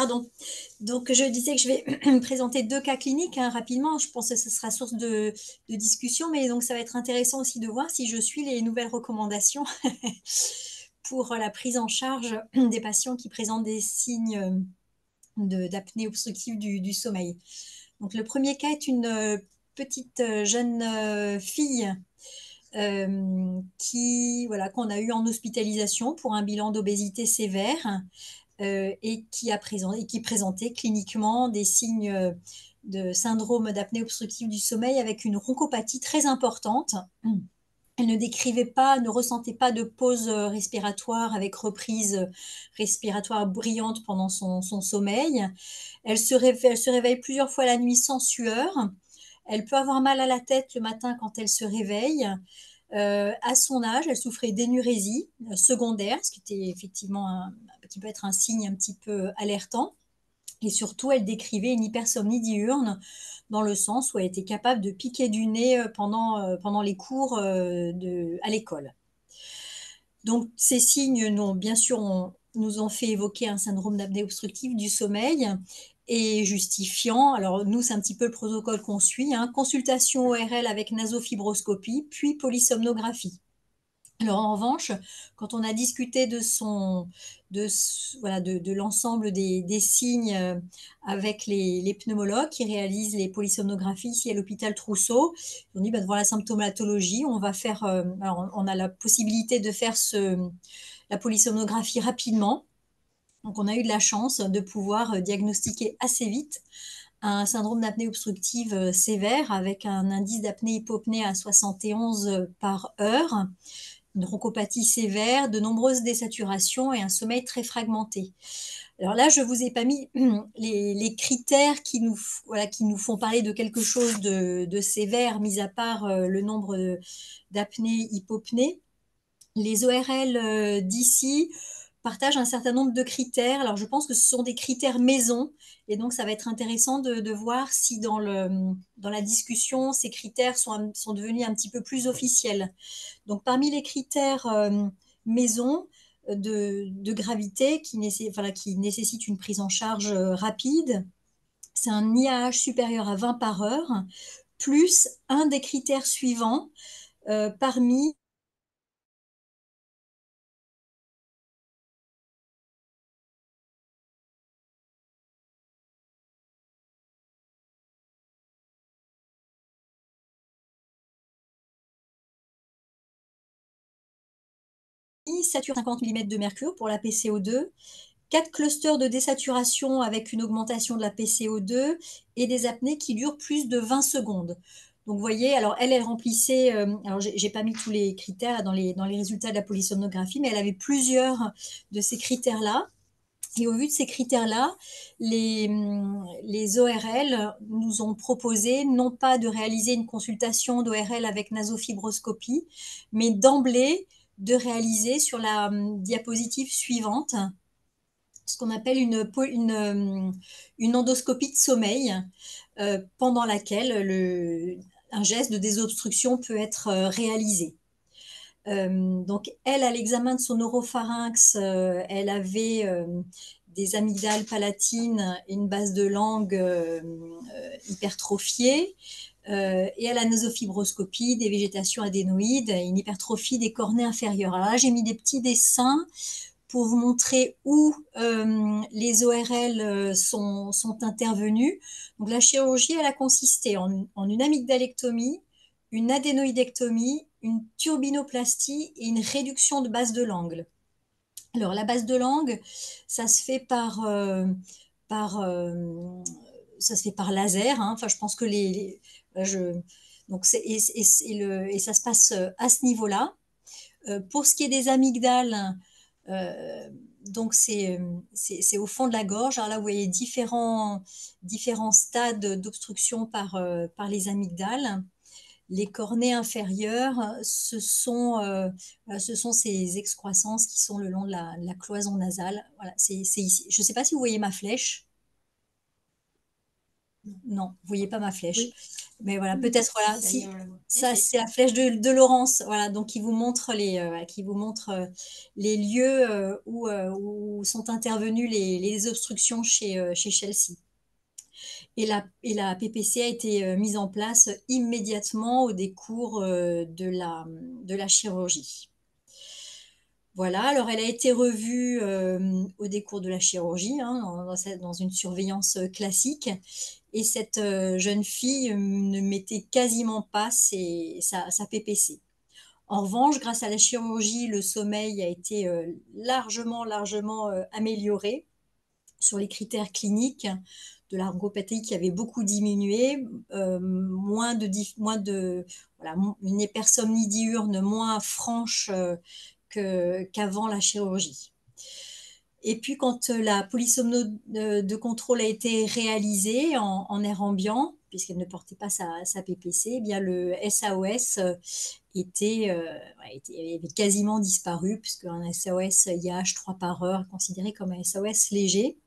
pardon. Donc, je disais que je vais présenter deux cas cliniques hein, rapidement. Je pense que ce sera source de discussion, mais donc ça va être intéressant aussi de voir si je suis les nouvelles recommandations pour la prise en charge des patients qui présentent des signes d'apnée obstructive du sommeil. Donc, le premier cas est une petite jeune fille voilà, qu'on a eu en hospitalisation pour un bilan d'obésité sévère et qui présentait cliniquement des signes de syndrome d'apnée obstructive du sommeil avec une ronchopathie très importante. Elle ne décrivait pas, ne ressentait pas de pause respiratoire avec reprise respiratoire brillante pendant son sommeil. Elle se réveille plusieurs fois la nuit sans sueur. Elle peut avoir mal à la tête le matin quand elle se réveille. À son âge, elle souffrait d'énurésie secondaire, ce qui était effectivement qui peut être un signe un petit peu alertant. Et surtout, elle décrivait une hypersomnie diurne dans le sens où elle était capable de piquer du nez pendant les cours à l'école. Donc, ces signes bien sûr, nous ont fait évoquer un syndrome d'apnée obstructive du sommeil et justifiant. Alors, nous, c'est un petit peu le protocole qu'on suit, hein, consultation ORL avec nasofibroscopie, puis polysomnographie. Alors en revanche, quand on a discuté voilà, de l'ensemble des signes avec les pneumologues qui réalisent les polysomnographies ici à l'hôpital Trousseau, on dit devant la symptomatologie, on va faire, alors on a la possibilité de faire la polysomnographie rapidement. Donc on a eu de la chance de pouvoir diagnostiquer assez vite un syndrome d'apnée obstructive sévère avec un indice d'apnée-hypopnée à 71 par heure, une bronchopathie sévère, de nombreuses désaturations et un sommeil très fragmenté. Alors là, je ne vous ai pas mis les critères voilà, qui nous font parler de quelque chose de sévère, mis à part le nombre d'apnées, hypopnées. Les ORL d'ici partagent un certain nombre de critères. Alors, je pense que ce sont des critères maison. Et donc, ça va être intéressant de voir si dans la discussion, ces critères sont devenus un petit peu plus officiels. Donc, parmi les critères maison de gravité voilà, qui nécessitent une prise en charge rapide, c'est un IAH supérieur à 20 par heure, plus un des critères suivants parmi sature 50 mm de mercure pour la PCO2, 4 clusters de désaturation avec une augmentation de la PCO2 et des apnées qui durent plus de 20 secondes. Donc, vous voyez, alors elle remplissait, alors j'ai pas mis tous les critères dans les résultats de la polysomnographie, mais elle avait plusieurs de ces critères-là. Et au vu de ces critères-là, les ORL nous ont proposé non pas de réaliser une consultation d'ORL avec nasofibroscopie, mais d'emblée de réaliser sur la diapositive suivante ce qu'on appelle une endoscopie de sommeil, pendant laquelle un geste de désobstruction peut être réalisé. Donc, elle, à l'examen de son oropharynx, elle avait des amygdales palatines et une base de langue hypertrophiée. Et à la nasofibroscopie, des végétations adénoïdes et une hypertrophie des cornets inférieurs. Alors là, j'ai mis des petits dessins pour vous montrer où les ORL sont intervenus. Donc, la chirurgie, elle a consisté en une amygdalectomie, une adénoïdectomie, une turbinoplastie et une réduction de base de l'angle. Alors, la base de l'angle, ça se fait par, euh, ça se fait par laser. Hein. Enfin, je pense que donc et ça se passe à ce niveau-là. Pour ce qui est des amygdales, euh, donc c'est au fond de la gorge. Alors là, vous voyez différents stades d'obstruction par les amygdales. Les cornets inférieurs, ce sont ces excroissances qui sont le long de la cloison nasale. Voilà, c'est ici. Je ne sais pas si vous voyez ma flèche. Non, vous voyez pas ma flèche. Oui. Mais voilà, Hmm. peut-être, Si, voilà, ça y est, si on la voit. ça, Ok. c'est la flèche de Laurence, voilà, donc qui vous montre voilà, qui vous montre les lieux où sont intervenues les obstructions chez Chelsea. Et la PPC a été mise en place immédiatement au décours de la chirurgie. Voilà, alors elle a été revue au décours de la chirurgie, hein, dans une surveillance classique. Et cette jeune fille ne mettait quasiment pas sa PPC. En revanche, grâce à la chirurgie, le sommeil a été largement amélioré sur les critères cliniques de l'ergopathie qui avait beaucoup diminué, voilà, une hypersomnie diurne moins franche qu'avant la chirurgie. Et puis, quand la polysomno de contrôle a été réalisée en air ambiant, puisqu'elle ne portait pas sa PPC, eh bien le SAOS avait quasiment disparu, puisqu'un SAOS IH 3 par heure est considéré comme un SAOS léger.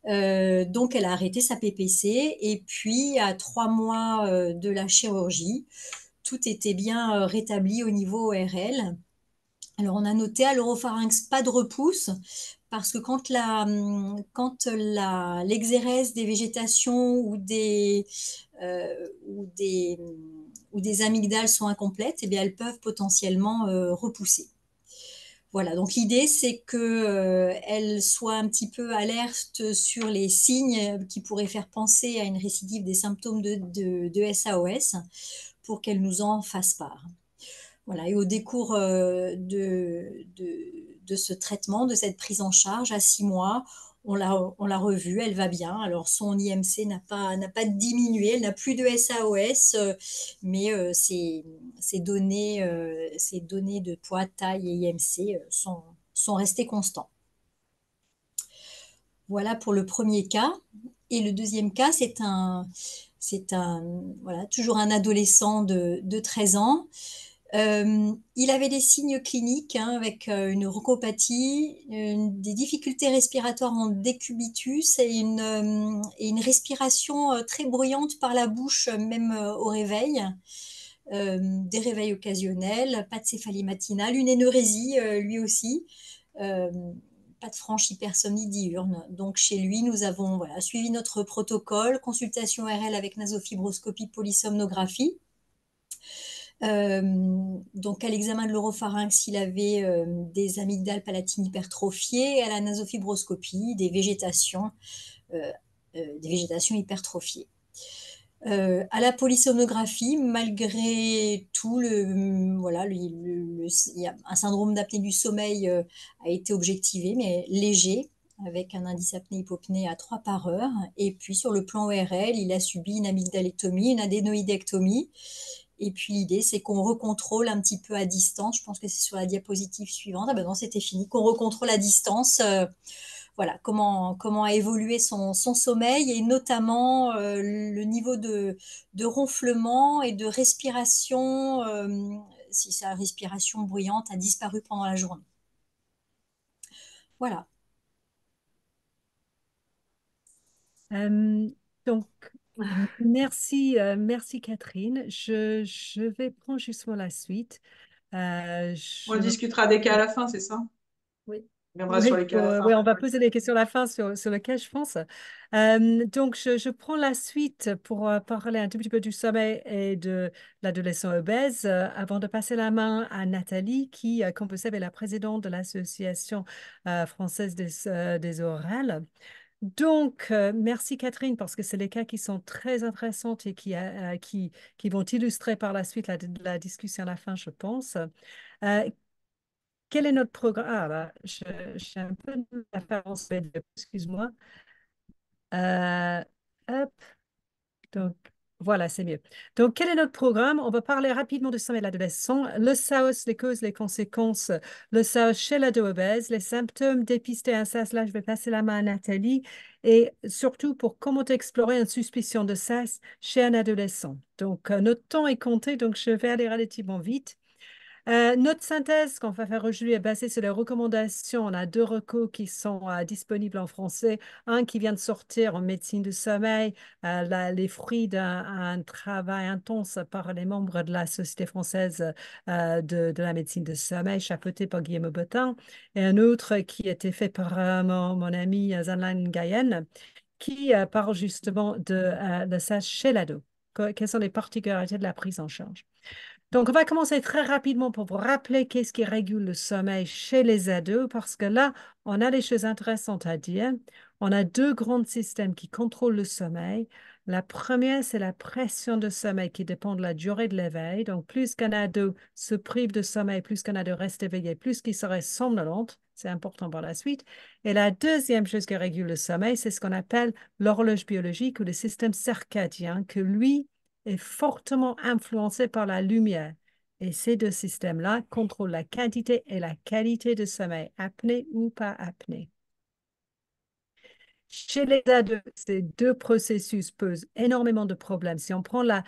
Donc, elle a arrêté sa PPC. Et puis, à 3 mois de la chirurgie, tout était bien rétabli au niveau ORL. Alors, on a noté à l'oropharynx pas de repousse parce que quand l'exérèse des végétations euh, ou des, ou des amygdales sont incomplètes, eh bien, elles peuvent potentiellement repousser. Voilà, donc l'idée, c'est qu'elle soit un petit peu alerte sur les signes qui pourraient faire penser à une récidive des symptômes de SAOS pour qu'elle nous en fasse part. Voilà, et au décours de ce traitement, de cette prise en charge, à 6 mois, on l'a revue, elle va bien. Alors son IMC n'a pas diminué, elle n'a plus de SAOS, mais ses données de poids, taille et IMC sont restées constants. Voilà pour le premier cas. Et le deuxième cas, voilà, toujours un adolescent de 13 ans. Il avait des signes cliniques, hein, avec une rhocopathie, des difficultés respiratoires en décubitus et une respiration très bruyante par la bouche, même au réveil. Des réveils occasionnels, pas de céphalie matinale, une énurésie lui aussi. Euh, Pas de franche hypersomnie diurne. Donc chez lui, nous avons voilà, suivi notre protocole, consultation RL avec nasofibroscopie, polysomnographie. Donc, à l'examen de l'oropharynx, il avait des amygdales palatines hypertrophiées, et à la nasofibroscopie, euh, des végétations hypertrophiées. À la polysomnographie, malgré tout, voilà, il y a un syndrome d'apnée du sommeil a été objectivé, mais léger, avec un indice apnée-hypopnée à 3 par heure. Et puis sur le plan ORL, il a subi une amygdalectomie, une adénoïdectomie. Et puis l'idée, c'est qu'on recontrôle un petit peu à distance. Je pense que c'est sur la diapositive suivante. Ah ben non, c'était fini. Qu'on recontrôle à distance, voilà, comment a évolué son sommeil et notamment le niveau de ronflement et de respiration, si sa respiration bruyante a disparu pendant la journée. Voilà. Euh, donc, merci Catherine. Je vais prendre justement la suite. On Je vais... discutera des cas à la fin, c'est ça? Oui. On viendra sur Oui, les cas à la oui, fin. on va poser des questions à la fin sur lequel je pense. Donc, je prends la suite pour parler un tout petit peu du sommeil et de l'adolescent obèse avant de passer la main à Nathalie, qui, comme vous savez, est la présidente de l'Association française des orales. Donc, merci Catherine, parce que c'est des cas qui sont très intéressants et qui vont illustrer par la suite la discussion à la fin, je pense. Euh, Quel est notre programme? Ah, là, j'ai un peu de la faire en suède, excuse-moi. Euh, hop, donc, voilà, c'est mieux. Donc, quel est notre programme? On va parler rapidement du sommeil de l'adolescent, le SAOS, les causes, les conséquences, le SAOS chez l'ado obèse, les symptômes dépistés à ça. Là, je vais passer la main à Nathalie. Et surtout, pour comment explorer une suspicion de SAS chez un adolescent. Donc, notre temps est compté, donc je vais aller relativement vite. Notre synthèse qu'on va faire aujourd'hui est basée sur les recommandations. On a deux recos qui sont disponibles en français. Un qui vient de sortir en médecine du sommeil, les fruits d'un travail intense par les membres de la Société française de la médecine du sommeil, chapeauté par Guillaume Bottin. Et un autre qui a été fait par mon ami Zanlan Gayen, qui parle justement de ça chez l'ado. Quelles sont les particularités de la prise en charge? Donc, on va commencer très rapidement pour vous rappeler qu'est-ce qui régule le sommeil chez les ados, parce que là, on a des choses intéressantes à dire. On a deux grands systèmes qui contrôlent le sommeil. La première, c'est la pression de sommeil qui dépend de la durée de l'éveil. Donc, plus qu'un ado se prive de sommeil, plus qu'un ado reste éveillé, plus qu'il serait somnolente. C'est important par la suite. Et la deuxième chose qui régule le sommeil, c'est ce qu'on appelle l'horloge biologique ou le système circadien, que lui, est fortement influencé par la lumière. Et ces deux systèmes-là contrôlent la quantité et la qualité de sommeil, apnée ou pas apnée. Chez les ados, ces deux processus posent énormément de problèmes. Si on prend la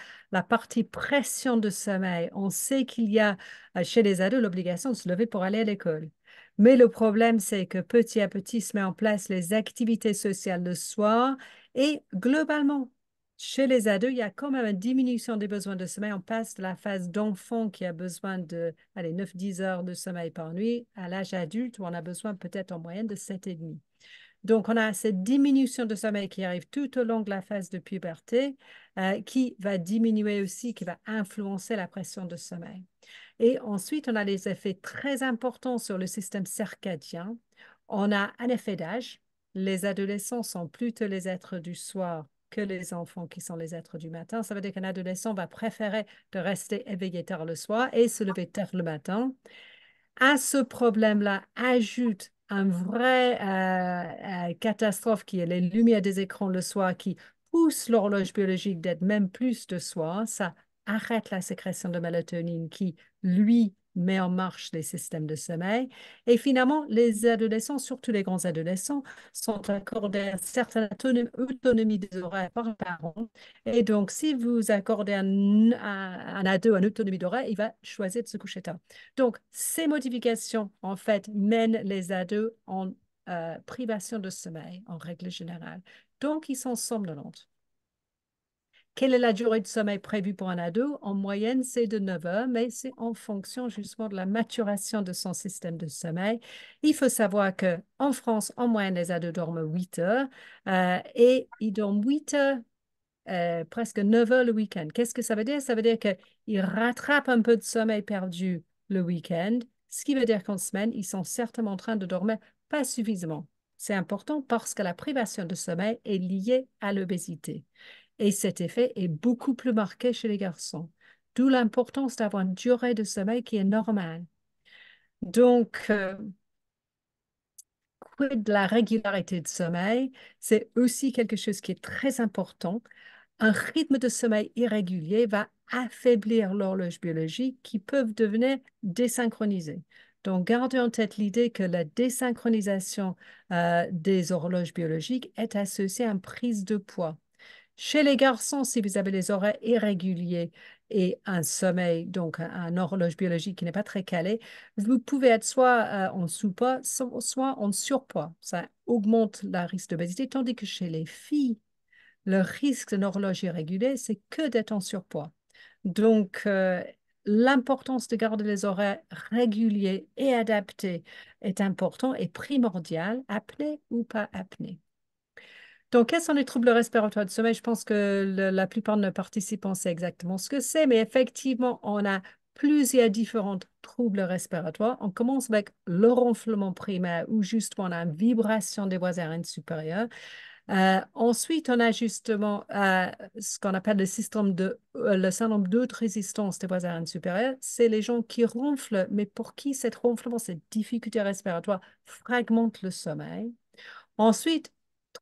partie pression de sommeil, on sait qu'il y a chez les ados l'obligation de se lever pour aller à l'école. Mais le problème, c'est que petit à petit se met en place les activités sociales le soir et globalement, chez les ados, il y a quand même une diminution des besoins de sommeil. On passe de la phase d'enfant qui a besoin de 9-10 heures de sommeil par nuit à l'âge adulte où on a besoin peut-être en moyenne de 7,5. Donc, on a cette diminution de sommeil qui arrive tout au long de la phase de puberté, qui va diminuer aussi, qui va influencer la pression de sommeil. Et ensuite, on a des effets très importants sur le système circadien. On a un effet d'âge. Les adolescents sont plutôt les êtres du soir que les enfants qui sont les êtres du matin. Ça veut dire qu'un adolescent va préférer de rester éveillé tard le soir et se lever tard le matin. À ce problème-là, ajoute un vrai catastrophe qui est les lumières des écrans le soir qui pousse l'horloge biologique d'être même plus de soir. Ça arrête la sécrétion de mélatonine qui, lui, met en marche les systèmes de sommeil. Et finalement, les adolescents, surtout les grands adolescents, sont accordés une certaine autonomie des horaires par les parents. Et donc, si vous accordez un ado une autonomie d'horaire, il va choisir de se coucher tard. Donc, ces modifications, en fait, mènent les ados en privation de sommeil, en règle générale. Donc, ils sont somnolentes. Quelle est la durée de sommeil prévue pour un ado? En moyenne, c'est de 9 heures, mais c'est en fonction justement de la maturation de son système de sommeil. Il faut savoir qu'en France, en moyenne, les ados dorment 8 heures et ils dorment 8 heures presque 9 heures le week-end. Qu'est-ce que ça veut dire? Ça veut dire qu'ils rattrapent un peu de sommeil perdu le week-end, ce qui veut dire qu'en semaine, ils sont certainement en train de dormir pas suffisamment. C'est important parce que la privation de sommeil est liée à l'obésité. Et cet effet est beaucoup plus marqué chez les garçons. D'où l'importance d'avoir une durée de sommeil qui est normale. Donc, quid de la régularité de sommeil, c'est aussi quelque chose qui est très important. Un rythme de sommeil irrégulier va affaiblir l'horloge biologique qui peuvent devenir désynchronisées. Donc, gardez en tête l'idée que la désynchronisation des horloges biologiques est associée à une prise de poids. Chez les garçons, si vous avez les horaires irréguliers et un sommeil, donc un horloge biologique qui n'est pas très calé, vous pouvez être soit en sous-poids, soit en surpoids. Ça augmente le risque d'obésité, tandis que chez les filles, le risque d'une horloge irrégulière, c'est que d'être en surpoids. Donc, l'importance de garder les horaires réguliers et adaptés est important et primordial, apnée ou pas apnée. Donc, quels sont les troubles respiratoires du sommeil? Je pense que la plupart de nos participants savent exactement ce que c'est, mais effectivement, on a plusieurs différents troubles respiratoires. On commence avec le ronflement primaire où justement on a une vibration des voies aériennes supérieures. Ensuite, on a justement ce qu'on appelle le syndrome de haute résistance des voies aériennes supérieures. C'est les gens qui ronflent, mais pour qui cette ronflement, cette difficulté respiratoire fragmente le sommeil. Ensuite,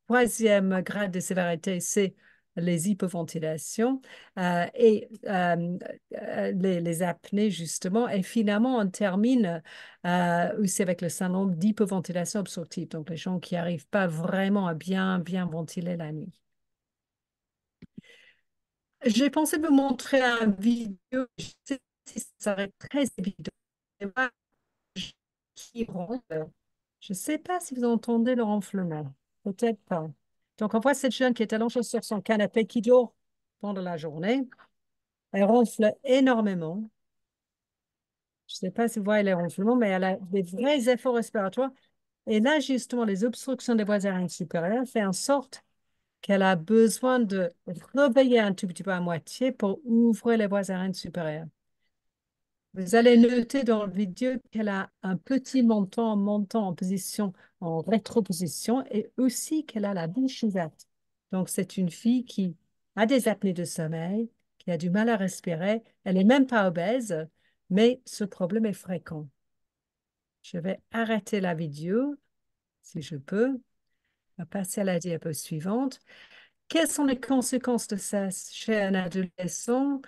troisième grade de sévérité, c'est les hypoventilations et les apnées, justement. Et finalement, on termine aussi avec le syndrome d'hypoventilation obstructive, donc les gens qui n'arrivent pas vraiment à bien ventiler la nuit. J'ai pensé vous montrer une vidéo, je sais pas si ça serait très évident, qui ronfle. Je ne sais pas si vous entendez le ronflement. Peut-être pas. Donc, on voit cette jeune qui est allongée sur son canapé qui dort pendant la journée. Elle ronfle énormément. Je ne sais pas si vous voyez les ronflements, mais elle a des vrais efforts respiratoires. Et là, justement, les obstructions des voies aériennes supérieures font en sorte qu'elle a besoin de réveiller un tout petit peu à moitié pour ouvrir les voies aériennes supérieures. Vous allez noter dans la vidéo qu'elle a un petit menton montant en position, en rétroposition et aussi qu'elle a la bouche ouverte. Donc, c'est une fille qui a des apnées de sommeil, qui a du mal à respirer. Elle n'est même pas obèse, mais ce problème est fréquent. Je vais arrêter la vidéo, si je peux. On va passer à la diapo suivante. Quelles sont les conséquences de ça chez un adolescent?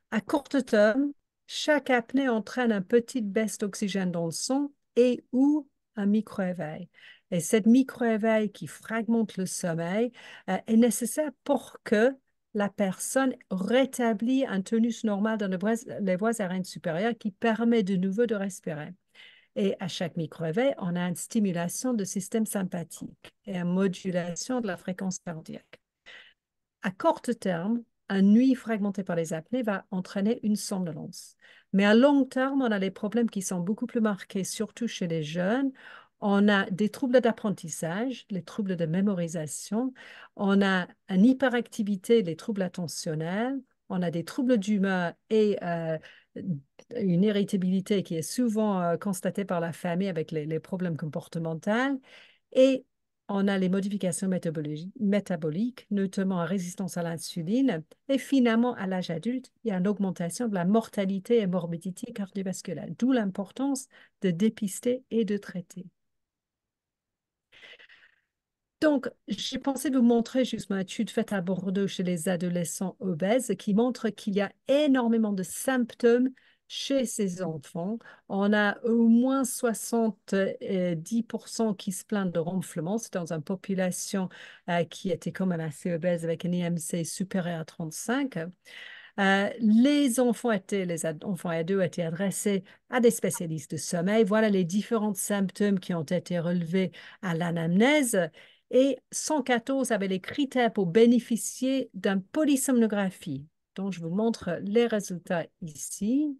À court terme, chaque apnée entraîne une petite baisse d'oxygène dans le sang et ou un micro-éveil. Et cette micro-éveil qui fragmente le sommeil est nécessaire pour que la personne rétablit un tonus normal dans les voies aériennes supérieures qui permet de nouveau de respirer. Et à chaque micro-éveil, on a une stimulation du système sympathique et une modulation de la fréquence cardiaque. À court terme, une nuit fragmentée par les apnées va entraîner une somnolence. Mais à long terme, on a les problèmes qui sont beaucoup plus marqués, surtout chez les jeunes. On a des troubles d'apprentissage, les troubles de mémorisation. On a une hyperactivité, les troubles attentionnels. On a des troubles d'humeur et une irritabilité qui est souvent constatée par la famille avec les problèmes comportementaux. Et on a les modifications métaboliques, notamment en résistance à l'insuline. Et finalement, à l'âge adulte, il y a une augmentation de la mortalité et morbidité cardiovasculaire, d'où l'importance de dépister et de traiter. Donc, j'ai pensé vous montrer juste une étude faite à Bordeaux chez les adolescents obèses qui montre qu'il y a énormément de symptômes chez ces enfants. On a au moins 70% qui se plaignent de ronflement. C'est dans une population qui était quand même assez obèse avec un IMC supérieur à 35. Les enfants enfants et ados étaient adressés à des spécialistes de sommeil. Voilà les différents symptômes qui ont été relevés à l'anamnèse. Et 114 avaient les critères pour bénéficier d'une polysomnographie. Donc, je vous montre les résultats ici.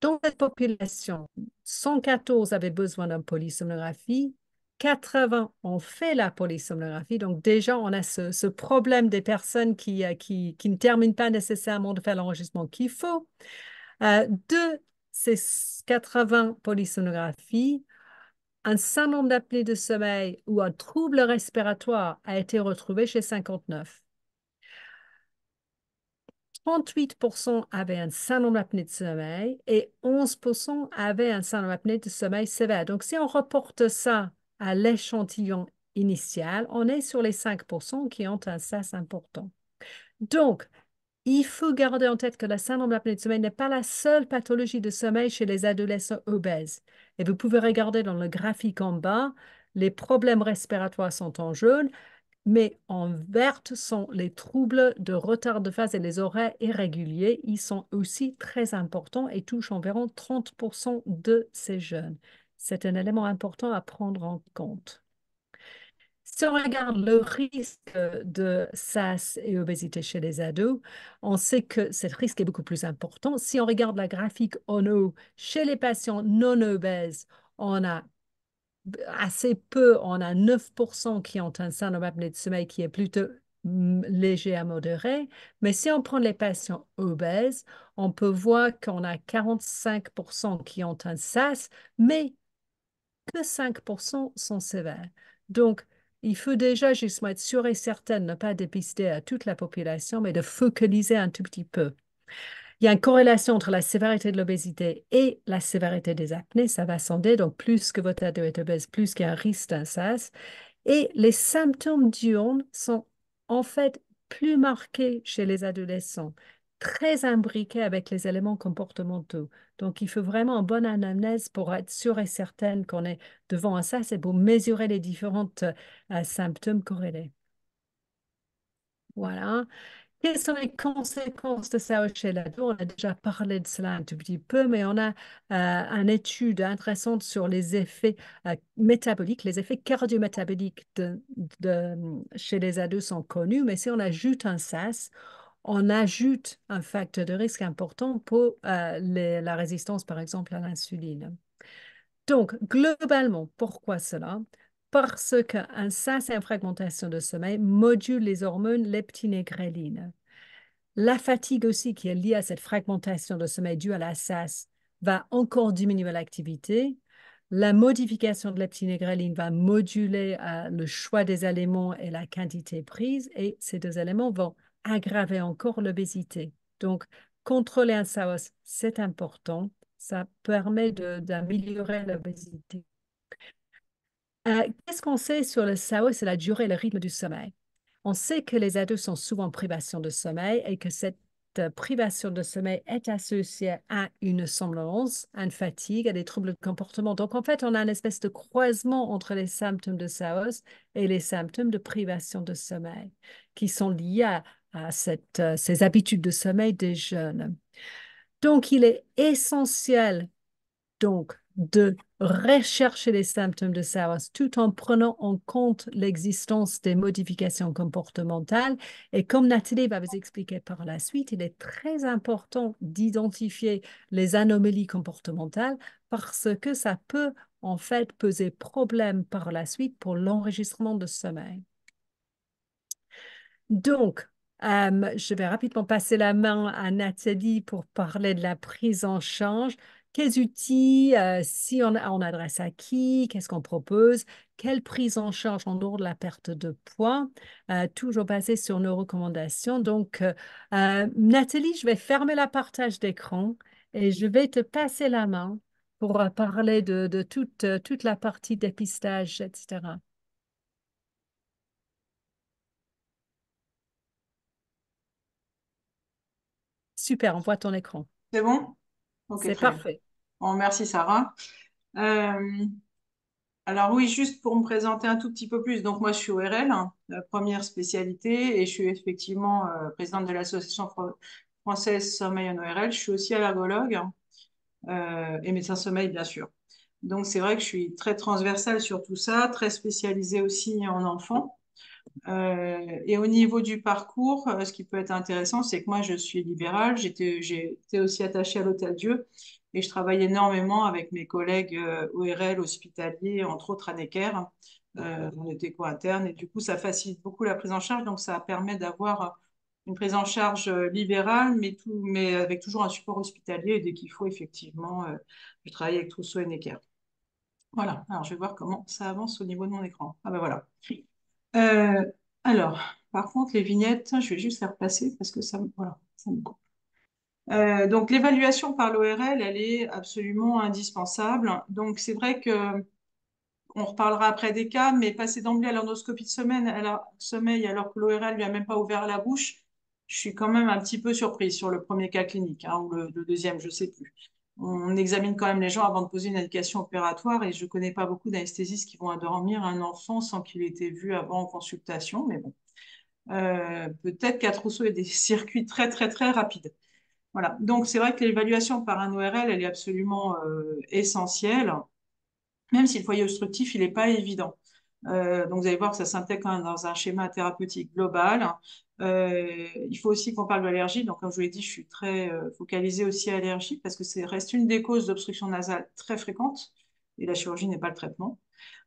Dans cette population, 114 avaient besoin d'une polysomnographie, 80 ont fait la polysomnographie. Donc déjà, on a ce problème des personnes qui ne terminent pas nécessairement de faire l'enregistrement qu'il faut. De ces 80 polysomnographies, un syndrome d'apnée de sommeil ou un trouble respiratoire a été retrouvé chez 59. 38% avaient un syndrome d'apnée de sommeil et 11% avaient un syndrome d'apnée de sommeil sévère. Donc, si on reporte ça à l'échantillon initial, on est sur les 5% qui ont un SAS important. Donc, il faut garder en tête que le syndrome d'apnée de sommeil n'est pas la seule pathologie de sommeil chez les adolescents obèses. Et vous pouvez regarder dans le graphique en bas, les problèmes respiratoires sont en jaune, mais en verte sont les troubles de retard de phase et les horaires irréguliers. Ils sont aussi très importants et touchent environ 30% de ces jeunes. C'est un élément important à prendre en compte. Si on regarde le risque de SAS et obésité chez les ados, on sait que ce risque est beaucoup plus important. Si on regarde la graphique en haut, chez les patients non obèses, on a assez peu, on a 9% qui ont un syndrome d'apnée de sommeil qui est plutôt léger à modéré. Mais si on prend les patients obèses, on peut voir qu'on a 45% qui ont un SAS, mais que 5% sont sévères. Donc, il faut déjà justement être sûr et certain de ne pas dépister à toute la population, mais de focaliser un tout petit peu. Il y a une corrélation entre la sévérité de l'obésité et la sévérité des apnées. Ça va sonder, donc plus que votre ado est obèse, plus qu'il y a un risque d'un SAS. Et les symptômes diurnes sont en fait plus marqués chez les adolescents, très imbriqués avec les éléments comportementaux. Donc, il faut vraiment une bonne anamnèse pour être sûr et certaine qu'on est devant un SAS et pour mesurer les différents symptômes corrélés. Voilà. quelles sont les conséquences de ça chez l'ado? On a déjà parlé de cela un tout petit peu, mais on a une étude intéressante sur les effets métaboliques, les effets cardiométaboliques chez les ados sont connus, mais si on ajoute un SAS, on ajoute un facteur de risque important pour la résistance, par exemple, à l'insuline. Donc, globalement, pourquoi cela? Parce qu'un SAS et une fragmentation de sommeil module les hormones leptine et ghrelin. La fatigue aussi qui est liée à cette fragmentation de sommeil due à la SAS va encore diminuer l'activité. La modification de leptine et ghrelin va moduler le choix des aliments et la quantité prise, et ces deux éléments vont aggraver encore l'obésité. Donc, contrôler un SAOS, c'est important. Ça permet d'améliorer l'obésité. Qu'est-ce qu'on sait sur le SAO, c'est la durée et le rythme du sommeil? On sait que les ados sont souvent en privation de sommeil et que cette privation de sommeil est associée à une somnolence, à une fatigue, à des troubles de comportement. Donc, en fait, on a une espèce de croisement entre les symptômes de SAOS et les symptômes de privation de sommeil qui sont liés à ces habitudes de sommeil des jeunes. Donc, il est essentiel de rechercher les symptômes de SAOS tout en prenant en compte l'existence des modifications comportementales. Et comme Nathalie va vous expliquer par la suite, il est très important d'identifier les anomalies comportementales parce que ça peut en fait poser problème par la suite pour l'enregistrement de sommeil. Donc, je vais rapidement passer la main à Nathalie pour parler de la prise en charge. Quels outils, si on adresse à qui, qu'est-ce qu'on propose, quelle prise en charge en dehors de la perte de poids, toujours basé sur nos recommandations. Donc, Nathalie, je vais fermer la partage d'écran et je vais te passer la main pour parler de toute la partie dépistage, etc. Super, on voit ton écran. C'est bon? Ok, C'est très bien. parfait. Bon, merci Sarah. Euh, alors oui, juste pour me présenter un tout petit peu plus. Donc moi, je suis ORL, hein, la première spécialité, et je suis effectivement présidente de l'association française Sommeil en ORL. Je suis aussi allergologue et médecin sommeil, bien sûr. Donc c'est vrai que je suis très transversale sur tout ça, très spécialisée aussi en enfants. Et au niveau du parcours, ce qui peut être intéressant, c'est que moi, je suis libérale. J'ai été aussi attachée à l'Hôtel Dieu et je travaille énormément avec mes collègues ORL, hospitaliers, entre autres à Necker. On était co-internes et du coup, ça facilite beaucoup la prise en charge. Donc, ça permet d'avoir une prise en charge libérale, mais avec toujours un support hospitalier. Et dès qu'il faut, effectivement, je travaille avec Trousseau et Necker. Voilà. Alors, je vais voir comment ça avance au niveau de mon écran. Ah ben voilà. Euh, alors, par contre, les vignettes, je vais juste les repasser parce que voilà, ça me coupe. Donc, l'évaluation par l'ORL, elle est absolument indispensable. Donc, c'est vrai que on reparlera après des cas, mais passer d'emblée à l'endoscopie de sommeil alors que l'ORL lui a même pas ouvert la bouche, je suis quand même un petit peu surprise sur le premier cas clinique, hein, ou le deuxième, je sais plus. On examine quand même les gens avant de poser une indication opératoire et je connais pas beaucoup d'anesthésistes qui vont endormir un enfant sans qu'il ait été vu avant en consultation, mais bon. Peut-être qu'à Trousseau, il y a des circuits très, très, très rapides. Voilà. Donc, c'est vrai que l'évaluation par un ORL, elle est absolument essentielle, même si le foyer obstructif, il n'est pas évident. Donc, vous allez voir que ça s'intègre quand même dans un schéma thérapeutique global. Il faut aussi qu'on parle de l'allergie. Donc, comme je vous l'ai dit, je suis très focalisée aussi à l'allergie parce que c'est reste une des causes d'obstruction nasale très fréquente et la chirurgie n'est pas le traitement.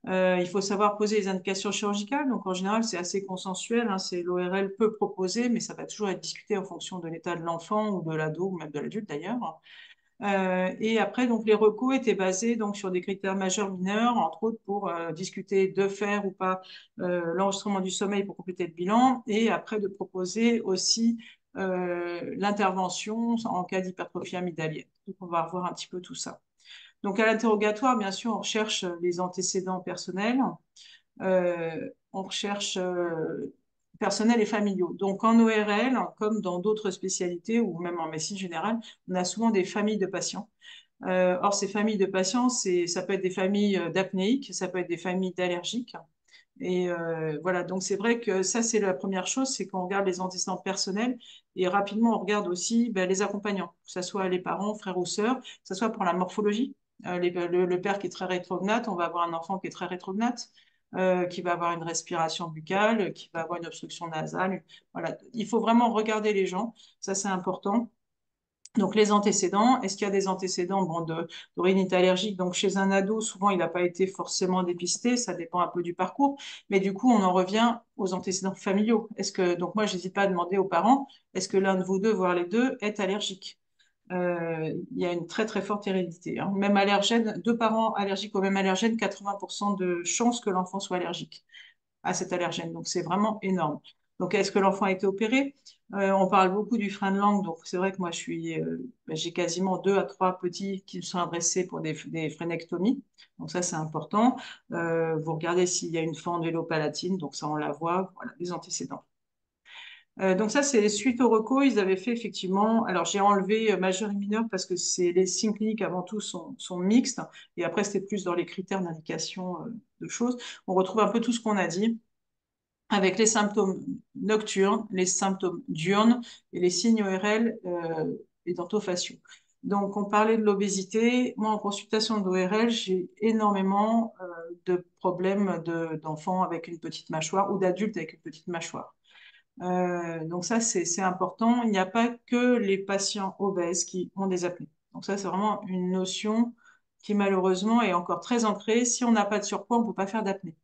Il faut savoir poser les indications chirurgicales. Donc, en général, c'est assez consensuel, hein. C'est l'ORL peut proposer, mais ça va toujours être discuté en fonction de l'état de l'enfant ou de l'ado ou même de l'adulte d'ailleurs. Et après, donc, les recos étaient basés donc, sur des critères majeurs mineurs, entre autres pour discuter de faire ou pas l'enregistrement du sommeil pour compléter le bilan, et après de proposer aussi l'intervention en cas d'hypertrophie amygdalienne. Donc, on va revoir un petit peu tout ça. Donc, à l'interrogatoire, bien sûr, on recherche les antécédents personnels, on recherche personnels et familiaux. Donc, en ORL, comme dans d'autres spécialités ou même en médecine générale, on a souvent des familles de patients. Or, ces familles de patients, ça peut être des familles d'apnéiques, ça peut être des familles d'allergiques. Et voilà, donc c'est vrai que ça, c'est la première chose, c'est qu'on regarde les antécédents personnels et rapidement, on regarde aussi les accompagnants, que ce soit les parents, frères ou sœurs, que ce soit pour la morphologie. Le père qui est très rétrognate, on va avoir un enfant qui est très rétrognate, qui va avoir une respiration buccale, qui va avoir une obstruction nasale. Voilà, il faut vraiment regarder les gens, ça c'est important. Donc, les antécédents, est-ce qu'il y a des antécédents d'orhinite allergique? Donc, chez un ado, souvent, il n'a pas été forcément dépisté, ça dépend un peu du parcours, mais du coup, on en revient aux antécédents familiaux. Donc moi, je n'hésite pas à demander aux parents, est-ce que l'un de vous deux, voire les deux, est allergique? Il y a une très très forte hérédité, hein. Même allergène, deux parents allergiques au même allergène, 80% de chances que l'enfant soit allergique à cet allergène. Donc, c'est vraiment énorme. Donc, est-ce que l'enfant a été opéré? On parle beaucoup du frein de langue. Donc, c'est vrai que moi, j'ai quasiment 2 à 3 petits qui me sont adressés pour des frénectomies. Donc, ça, c'est important. Vous regardez s'il y a une fente vélo-palatine. Donc, ça, on la voit. Voilà, les antécédents. Donc ça, c'est suite au reco, ils avaient fait effectivement. Alors j'ai enlevé majeur et mineur parce que les signes cliniques avant tout sont mixtes. Et après, c'était plus dans les critères d'indication de choses. On retrouve un peu tout ce qu'on a dit avec les symptômes nocturnes, les symptômes diurnes et les signes ORL et dentofaciaux. Donc, on parlait de l'obésité. Moi, en consultation d'ORL, j'ai énormément de problèmes d'enfants avec une petite mâchoire ou d'adultes avec une petite mâchoire. Donc ça, c'est important. Il n'y a pas que les patients obèses qui ont des apnées. Donc ça, c'est vraiment une notion qui malheureusement est encore très ancrée. Si on n'a pas de surpoids, on ne peut pas faire d'apnée.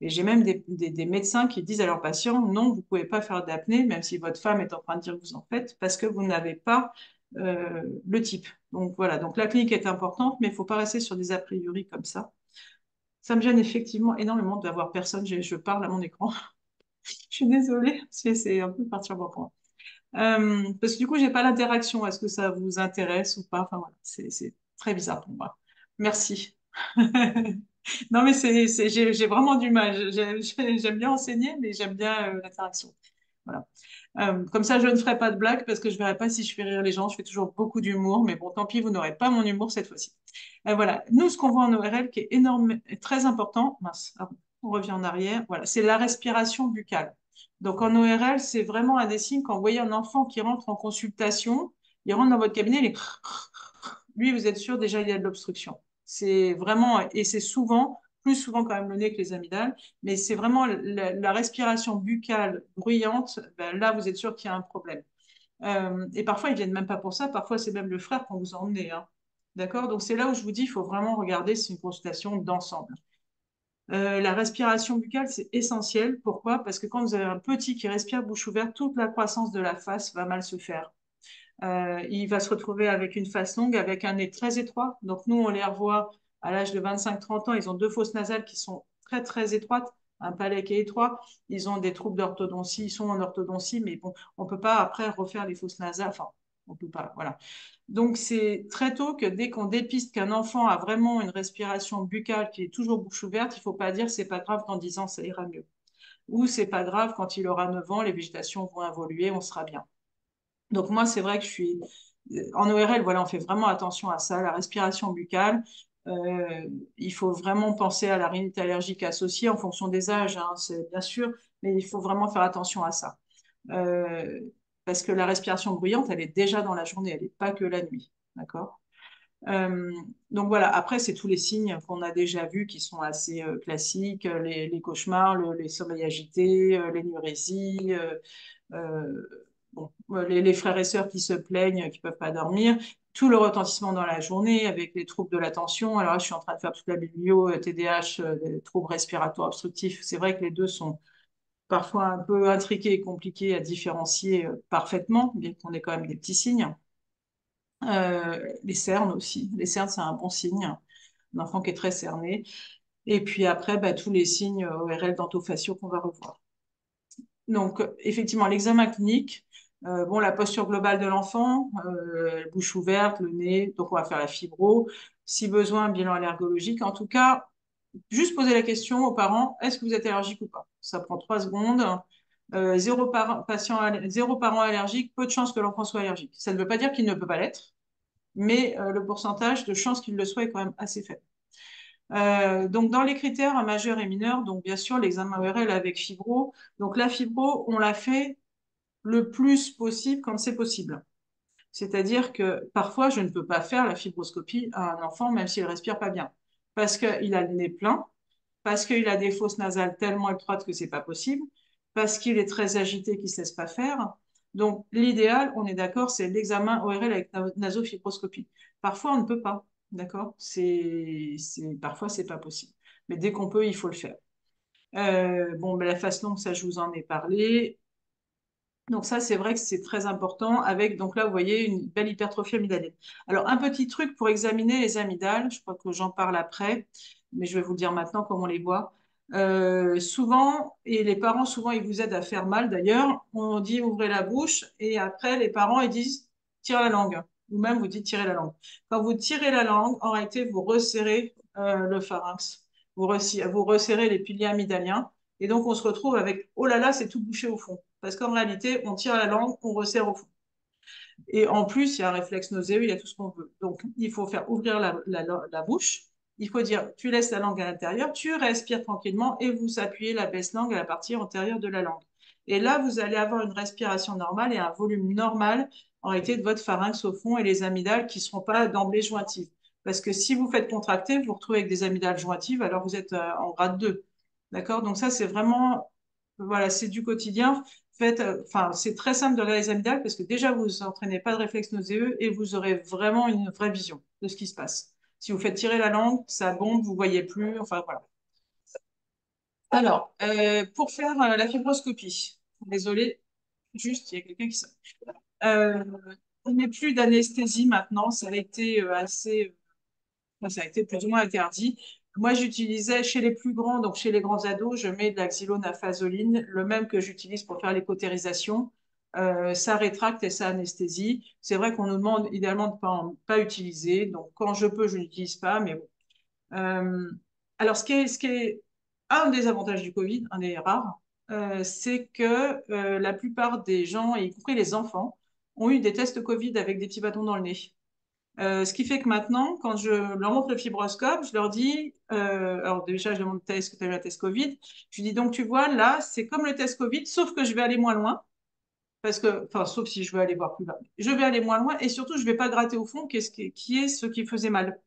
Et j'ai même des médecins qui disent à leurs patients, non, vous ne pouvez pas faire d'apnée, même si votre femme est en train de dire que vous en faites, parce que vous n'avez pas le type. Donc voilà, donc la clinique est importante, mais il ne faut pas rester sur des a priori comme ça. Ça me gêne effectivement énormément d'avoir personne. Je parle à mon écran. Je suis désolée, c'est un peu perturbant pour moi. Parce que du coup, j'ai pas l'interaction. Est-ce que ça vous intéresse ou pas? Enfin voilà, c'est très bizarre pour moi. Merci. Non, mais j'ai vraiment du mal. J'aime bien enseigner, mais j'aime bien l'interaction. Voilà. Comme ça, je ne ferai pas de blagues parce que je ne verrai pas si je fais rire les gens. Je fais toujours beaucoup d'humour, mais bon, tant pis, vous n'aurez pas mon humour cette fois-ci. Voilà. Nous, ce qu'on voit en ORL qui est énorme, très important, mince, on revient en arrière, voilà, c'est la respiration buccale. Donc en ORL, c'est vraiment un des signes quand vous voyez un enfant qui rentre en consultation, il rentre dans votre cabinet, lui, vous êtes sûr déjà il y a de l'obstruction. C'est vraiment, et c'est souvent, plus souvent quand même le nez que les amygdales, mais c'est vraiment la respiration buccale bruyante, ben là, vous êtes sûr qu'il y a un problème. Et parfois, ils viennent même pas pour ça, parfois, c'est même le frère qu'on vous a emmené, hein. D'accord? Donc, c'est là où je vous dis, il faut vraiment regarder, c'est une consultation d'ensemble. La respiration buccale, c'est essentiel. Pourquoi? Parce que quand vous avez un petit qui respire bouche ouverte, toute la croissance de la face va mal se faire. Il va se retrouver avec une face longue, avec un nez très étroit. Donc nous, on les revoit à l'âge de 25-30 ans, ils ont deux fosses nasales qui sont très très étroites, un palais qui est étroit. Ils ont des troubles d'orthodontie, ils sont en orthodontie, mais bon, on ne peut pas après refaire les fosses nasales. Enfin, on ne peut pas, voilà. Donc c'est très tôt que dès qu'on dépiste qu'un enfant a vraiment une respiration buccale qui est toujours bouche ouverte, il ne faut pas dire c'est pas grave, dans 10 ans ça ira mieux. Ou c'est pas grave, quand il aura 9 ans, les végétations vont évoluer, on sera bien. Donc moi, c'est vrai que je suis en ORL, voilà, on fait vraiment attention à ça, la respiration buccale. Il faut vraiment penser à la rhinite allergique associée en fonction des âges, hein, c'est bien sûr, mais il faut vraiment faire attention à ça. Euh, Parce que la respiration bruyante, elle est déjà dans la journée, elle n'est pas que la nuit. D'accord? Euh, donc voilà, après, c'est tous les signes qu'on a déjà vus qui sont assez classiques, les cauchemars, les sommeils agités, l'énurésie, bon, les frères et sœurs qui se plaignent, qui ne peuvent pas dormir, tout le retentissement dans la journée avec les troubles de l'attention. Alors là, je suis en train de faire toute la biblio, TDAH, les troubles respiratoires obstructifs. C'est vrai que les deux sont parfois un peu intriqués et compliqués à différencier parfaitement, bien qu'on ait quand même des petits signes. Les cernes aussi. Les cernes, c'est un bon signe. Un enfant qui est très cerné. Et puis après, bah, tous les signes ORL dentofaciaux qu'on va revoir. Donc, effectivement, l'examen clinique, bon, la posture globale de l'enfant, bouche ouverte, le nez, donc on va faire la fibro. Si besoin, un bilan allergologique. En tout cas, juste poser la question aux parents, est-ce que vous êtes allergique ou pas? Ça prend 3 secondes. Zéro parent allergique, peu de chances que l'enfant soit allergique. Ça ne veut pas dire qu'il ne peut pas l'être, mais le pourcentage de chances qu'il le soit est quand même assez faible. Donc, dans les critères majeurs et mineurs, donc bien sûr, l'examen ORL avec fibro. Donc, la fibro, on la fait le plus possible quand c'est possible. C'est-à-dire que parfois, je ne peux pas faire la fibroscopie à un enfant, même s'il respire pas bien, parce qu'il a le nez plein, parce qu'il a des fosses nasales tellement étroites que c'est pas possible, parce qu'il est très agité qu'il ne se laisse pas faire. Donc, l'idéal, on est d'accord, c'est l'examen ORL avec nasofibroscopie. Parfois, on ne peut pas, d'accord? Parfois, c'est pas possible. Mais dès qu'on peut, il faut le faire. Bon, ben, la face longue, ça, je vous en ai parlé. Donc ça, c'est vrai que c'est très important avec, donc là, vous voyez, une belle hypertrophie amygdalienne. Alors, un petit truc pour examiner les amygdales, je crois que j'en parle après, mais je vais vous le dire maintenant comment on les voit. Souvent, et les parents, souvent, ils vous aident à faire mal d'ailleurs, on dit ouvrez la bouche, et après, les parents, ils disent tire la langue, ou même vous dites tirez la langue. Quand vous tirez la langue, en réalité, vous resserrez le pharynx, vous resserrez les piliers amygdaliens, et donc on se retrouve avec oh là là, c'est tout bouché au fond. Parce qu'en réalité, on tire la langue, on resserre au fond. Et en plus, il y a un réflexe nauséeux, il y a tout ce qu'on veut. Donc, il faut faire ouvrir la bouche. Il faut dire, tu laisses la langue à l'intérieur, tu respires tranquillement et vous appuyez la baisse-langue à la partie antérieure de la langue. Et là, vous allez avoir une respiration normale et un volume normal, en réalité, de votre pharynx au fond et les amygdales qui ne seront pas d'emblée jointives. Parce que si vous faites contracter, vous vous retrouvez avec des amygdales jointives, alors vous êtes en grade 2. D'accord? Donc ça, c'est vraiment, voilà, c'est du quotidien. Enfin, c'est très simple de regarder les amygdales parce que déjà, vous entraînez pas de réflexe nauséeux et vous aurez vraiment une vraie vision de ce qui se passe. Si vous faites tirer la langue, ça bombe, vous voyez plus, enfin voilà. Alors, pour faire la fibroscopie, désolé, juste, il y a quelqu'un qui sonne. Euh, on met plus d'anesthésie maintenant, ça a été ça a été plus ou moins interdit. Moi, j'utilisais chez les plus grands, donc chez les grands ados, je mets de la xylonaphazoline, le même que j'utilise pour faire l'écothérisation. Ça rétracte et ça anesthésie. C'est vrai qu'on nous demande idéalement de ne pas utiliser. Donc, quand je peux, je n'utilise pas. Mais bon. Alors, ce qui est un des avantages du Covid, un des rares, c'est que la plupart des gens, y compris les enfants, ont eu des tests Covid avec des petits bâtons dans le nez. Ce qui fait que maintenant, quand je leur montre le fibroscope, je leur dis, alors déjà, je demande est-ce que tu as eu un test Covid? Je dis donc, tu vois, là, c'est comme le test Covid, sauf que je vais aller moins loin, parce que, enfin, sauf si je veux aller voir plus bas. Je vais aller moins loin et surtout, je ne vais pas gratter au fond qui est ce qui faisait mal.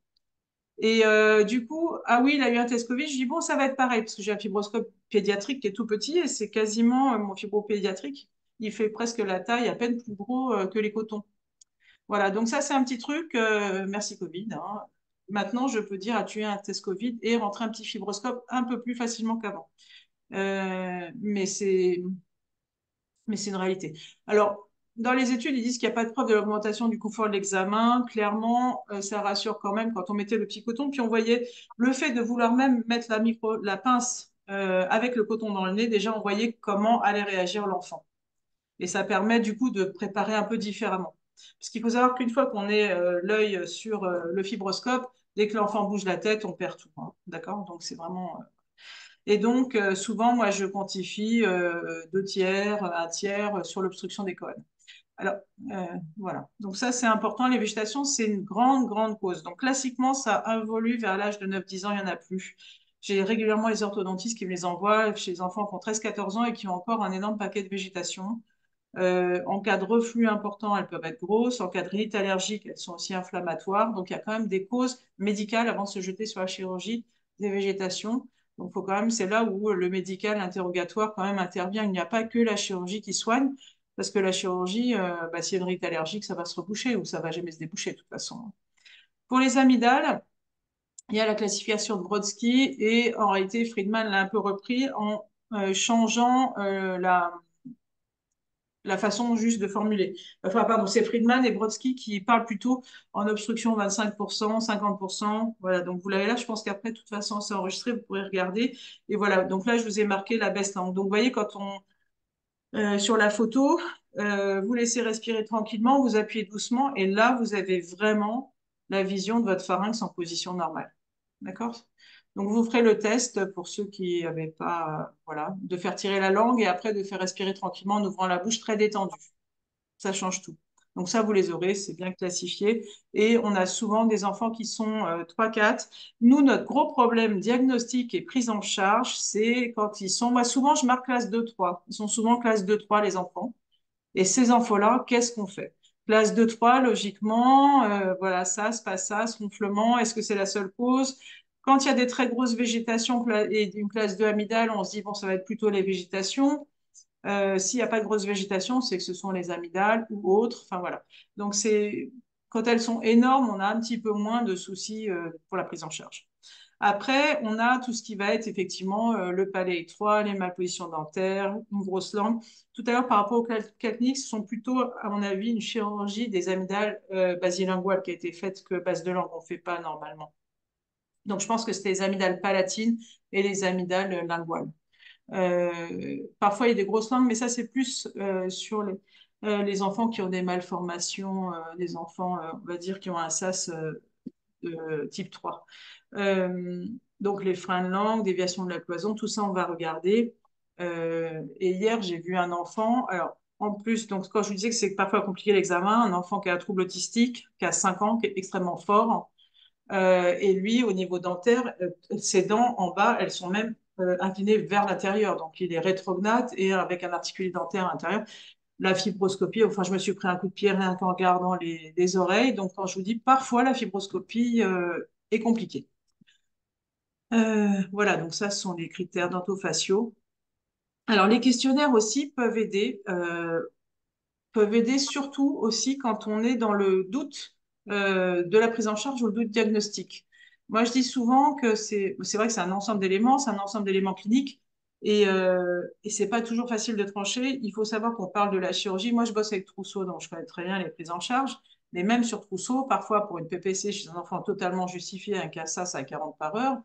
Et du coup, ah oui, il a eu un test Covid. Je dis, bon, ça va être pareil, parce que j'ai un fibroscope pédiatrique qui est tout petit et c'est quasiment mon fibro pédiatrique. Il fait presque la taille, à peine plus gros que les cotons. Voilà, donc ça, c'est un petit truc. Merci Covid, hein. Maintenant, je peux dire à tuer un test Covid et rentrer un petit fibroscope un peu plus facilement qu'avant. Euh, mais c'est mais c'est une réalité. Alors, dans les études, ils disent qu'il n'y a pas de preuve de l'augmentation du confort de l'examen. Clairement, ça rassure quand même quand on mettait le petit coton. Puis on voyait le fait de vouloir même mettre la pince avec le coton dans le nez, déjà on voyait comment allait réagir l'enfant. Et ça permet du coup de préparer un peu différemment. Parce qu'il faut savoir qu'une fois qu'on est l'œil sur le fibroscope, dès que l'enfant bouge la tête, on perd tout, hein. D'accord? Donc c'est vraiment. Et donc souvent, moi, je quantifie 2 tiers, 1 tiers sur l'obstruction des cônes. Alors voilà. Donc ça, c'est important. Les végétations, c'est une grande, grande cause. Donc classiquement, ça évolue vers l'âge de 9-10 ans, il n'y en a plus. J'ai régulièrement les orthodontistes qui me les envoient chez les enfants qui ont 13-14 ans et qui ont encore un énorme paquet de végétation. En cas de reflux important, elles peuvent être grosses. En cas de rhinite allergique, elles sont aussi inflammatoires. Donc, il y a quand même des causes médicales avant de se jeter sur la chirurgie des végétations. Donc, faut quand même, c'est là où le médical interrogatoire quand même intervient. Il n'y a pas que la chirurgie qui soigne, parce que la chirurgie, s'il y a une rhinite allergique, ça va se reboucher ou ça va jamais se déboucher de toute façon. Pour les amygdales, il y a la classification de Brodsky et en réalité, Friedman l'a un peu repris en changeant la façon juste de formuler. Enfin, pardon, c'est Friedman et Brodsky qui parlent plutôt en obstruction 25%, 50%. Voilà, donc vous l'avez là, je pense qu'après, de toute façon, c'est enregistré, vous pourrez regarder. Et voilà, donc là, je vous ai marqué la baisse langue. Donc, vous voyez, sur la photo, vous laissez respirer tranquillement, vous appuyez doucement, et là, vous avez vraiment la vision de votre pharynx en position normale. D'accord? Donc, vous ferez le test pour ceux qui n'avaient pas, voilà, de faire tirer la langue et après de faire respirer tranquillement en ouvrant la bouche très détendue. Ça change tout. Donc ça, vous les aurez, c'est bien classifié. Et on a souvent des enfants qui sont 3-4. Nous, notre gros problème diagnostic et prise en charge, c'est quand ils sont... Moi, souvent, je marque classe 2-3. Ils sont souvent classe 2-3, les enfants. Et ces enfants-là, qu'est-ce qu'on fait? Classe 2-3, logiquement, voilà, ça, se passe ça, ce ronflement, est-ce que c'est la seule cause? Quand il y a des très grosses végétations et une classe 2 amygdale, on se dit, bon, ça va être plutôt les végétations. S'il n'y a pas de grosse végétation, c'est que ce sont les amygdales ou autres. Enfin, voilà. Donc, quand elles sont énormes, on a un petit peu moins de soucis pour la prise en charge. Après, on a tout ce qui va être effectivement le palais étroit, les malpositions dentaires, une grosse langue. Tout à l'heure, par rapport aux cliniques, ce sont plutôt, à mon avis, une chirurgie des amygdales basilinguales qui a été faite que base de langue, on ne fait pas normalement. Donc, je pense que c'était les amygdales palatines et les amygdales linguales. Parfois, il y a des grosses langues, mais ça, c'est plus sur les enfants qui ont des malformations, des enfants, on va dire, qui ont un SAS de type 3. Donc, les freins de langue, déviation de la cloison, tout ça, on va regarder. Et hier, j'ai vu un enfant. Alors, en plus, donc, quand je vous disais que c'est parfois compliqué l'examen, un enfant qui a un trouble autistique, qui a 5 ans, qui est extrêmement fort. Et lui, au niveau dentaire, ses dents en bas, elles sont même inclinées vers l'intérieur. Donc, il est rétrograde et avec un articulé dentaire à l'intérieur. La fibroscopie, enfin, je me suis pris un coup de pied rien qu'en regardant les oreilles. Donc, quand je vous dis, parfois, la fibroscopie est compliquée. Voilà, donc ça, ce sont les critères dentofaciaux. Alors, les questionnaires aussi peuvent aider surtout aussi quand on est dans le doute de la prise en charge ou le doute diagnostique. Moi, je dis souvent que c'est vrai que c'est un ensemble d'éléments, c'est un ensemble d'éléments cliniques et c'est pas toujours facile de trancher. Il faut savoir qu'on parle de la chirurgie. Moi, je bosse avec Trousseau, donc je connais très bien les prises en charge. Mais même sur Trousseau, parfois pour une PPC chez un enfant totalement justifié, un cas SAS à 40 par heure,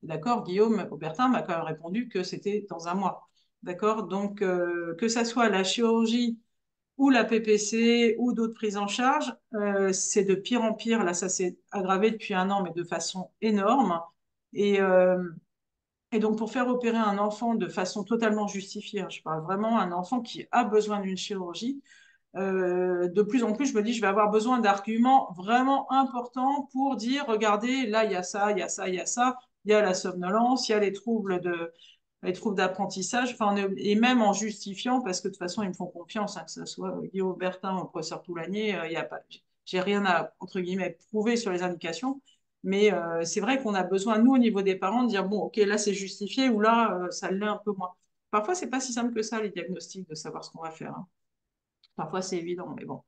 d'accord, Guillaume Aubertin m'a quand même répondu que c'était dans un mois. D'accord? Donc, que ça soit la chirurgie ou la PPC ou d'autres prises en charge, c'est de pire en pire. Là, ça s'est aggravé depuis un an, mais de façon énorme. Et, euh, et donc, pour faire opérer un enfant de façon totalement justifiée, hein, je parle vraiment d'un enfant qui a besoin d'une chirurgie, de plus en plus, je me dis, je vais avoir besoin d'arguments vraiment importants pour dire, regardez, là, il y a ça, il y a ça, il y a ça, il y a la somnolence, il y a les troubles d'apprentissage, enfin, et même en justifiant, parce que de toute façon, ils me font confiance, hein, que ce soit Guillaume Bertin ou le professeur Poulanier, il y a pas, j'ai rien à, entre guillemets, prouver sur les indications, mais c'est vrai qu'on a besoin, nous, au niveau des parents, de dire, bon, ok, là, c'est justifié, ou là, ça l'est un peu moins. Parfois, c'est pas si simple que ça, les diagnostics, de savoir ce qu'on va faire, hein. Parfois, c'est évident, mais bon.